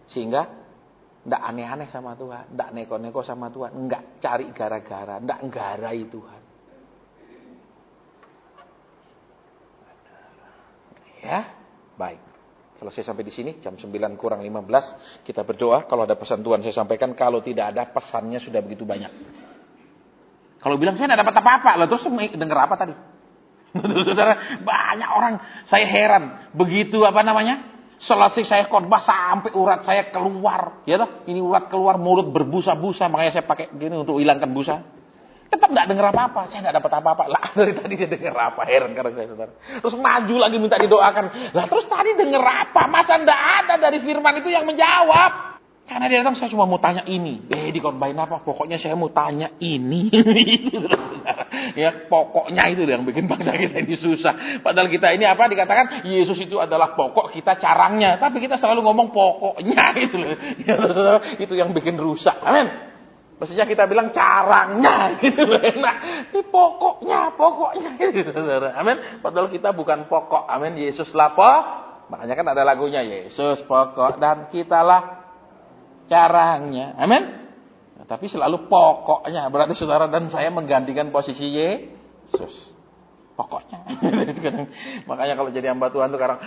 Sehingga tidak aneh-aneh sama Tuhan, tidak neko-neko sama Tuhan, tidak cari gara-gara, tidak nggarai Tuhan. Ya, baik. Selesai sampai di sini, jam 9:15, kita berdoa. Kalau ada pesan Tuhan saya sampaikan, kalau tidak ada pesannya sudah begitu banyak. Kalau bilang saya tidak dapat apa-apa, lah terus dengar apa tadi? Banyak orang, saya heran. Begitu selesai saya khotbah sampai urat saya keluar, ya toh? Ini urat keluar, mulut berbusa-busa, makanya saya pakai gini untuk hilangkan busa. Tetap tidak dengar apa-apa, saya tidak dapat apa-apa. Lah dari tadi dia dengar apa? Heran karena saya saudara. Terus maju lagi minta didoakan. Lah terus tadi dengar apa? Masa tidak ada dari firman itu yang menjawab? Karena dia datang, saya cuma mau tanya ini. Dikorbanin apa? Pokoknya saya mau tanya ini. Ya, pokoknya itu yang bikin bangsa kita ini susah. Padahal kita ini dikatakan Yesus itu adalah pokok, kita carangnya. Tapi kita selalu ngomong pokoknya gitu loh. Ya, saudara, itu yang bikin rusak. Amin. Maksudnya kita bilang carangnya gitu loh. Nah, ini pokoknya gitu saudara. Amin. Padahal kita bukan pokok. Amin. Yesuslah pokok. Makanya kan ada lagunya, Yesus pokok dan kitalah carangnya. Amin. Nah, tapi selalu pokoknya. Berarti saudara dan saya menggantikan posisi Yesus. Pokoknya. Makanya kalau jadi hamba Tuhan itu kadang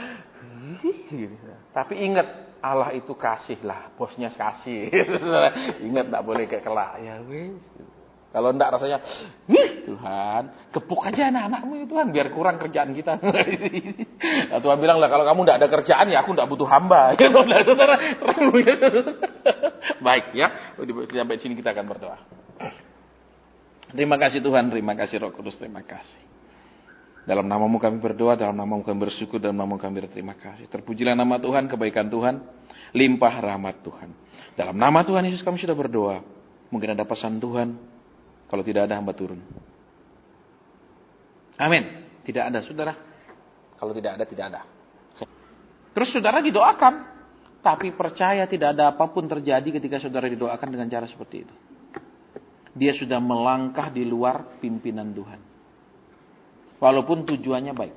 tapi ingat, Allah itu kasih lah, bosnya kasih. Ingat, tidak boleh kayak kelak. Ya wis. Kalau enggak rasanya, Tuhan, kepuk aja anak-anakmu ya Tuhan, biar kurang kerjaan kita. Nah, Tuhan bilang lah, kalau kamu enggak ada kerjaan ya aku enggak butuh hamba. Saudara, baik ya. Sampai sini kita akan berdoa. Terima kasih Tuhan, terima kasih Roh Kudus, terima kasih. Dalam namamu kami berdoa, dalam namamu kami bersyukur, dalam namamu kami berterima kasih. Terpujilah nama Tuhan, kebaikan Tuhan, limpah rahmat Tuhan. Dalam nama Tuhan Yesus kami sudah berdoa. Mungkin ada pesan Tuhan, kalau tidak ada hamba turun. Amin. Tidak ada saudara. Kalau tidak ada, tidak ada. Terus saudara didoakan. Tapi percaya tidak ada apapun terjadi ketika saudara didoakan dengan cara seperti itu. Dia sudah melangkah di luar pimpinan Tuhan. Walaupun tujuannya baik.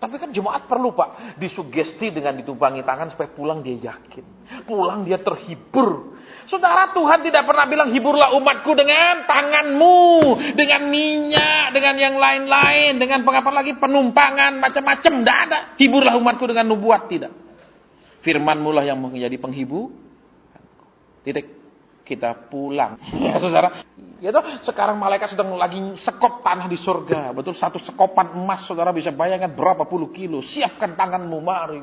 Tapi kan jemaat perlu Pak, disugesti dengan ditumpangi tangan supaya pulang dia yakin. Pulang dia terhibur. Saudara, Tuhan tidak pernah bilang hiburlah umatku dengan tanganmu, dengan minyak, dengan yang lain-lain, dengan apa lagi penumpangan macam-macam. Tidak ada. Hiburlah umatku dengan nubuat, tidak. Firmanmu lah yang menjadi penghibur. Titik. Kita pulang. Ya saudara. Ya toh, sekarang malaikat sedang lagi sekop tanah di surga. Betul, satu sekopan emas saudara bisa bayangkan berapa puluh kilo. Siapkan tanganmu, mari.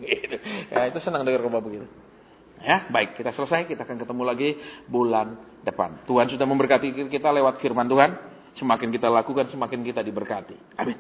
Gitu. Ya itu senang dengar kabar begitu. Ya, baik, kita selesai, kita akan ketemu lagi bulan depan. Tuhan sudah memberkati kita lewat firman Tuhan. Semakin kita lakukan, semakin kita diberkati. Amin.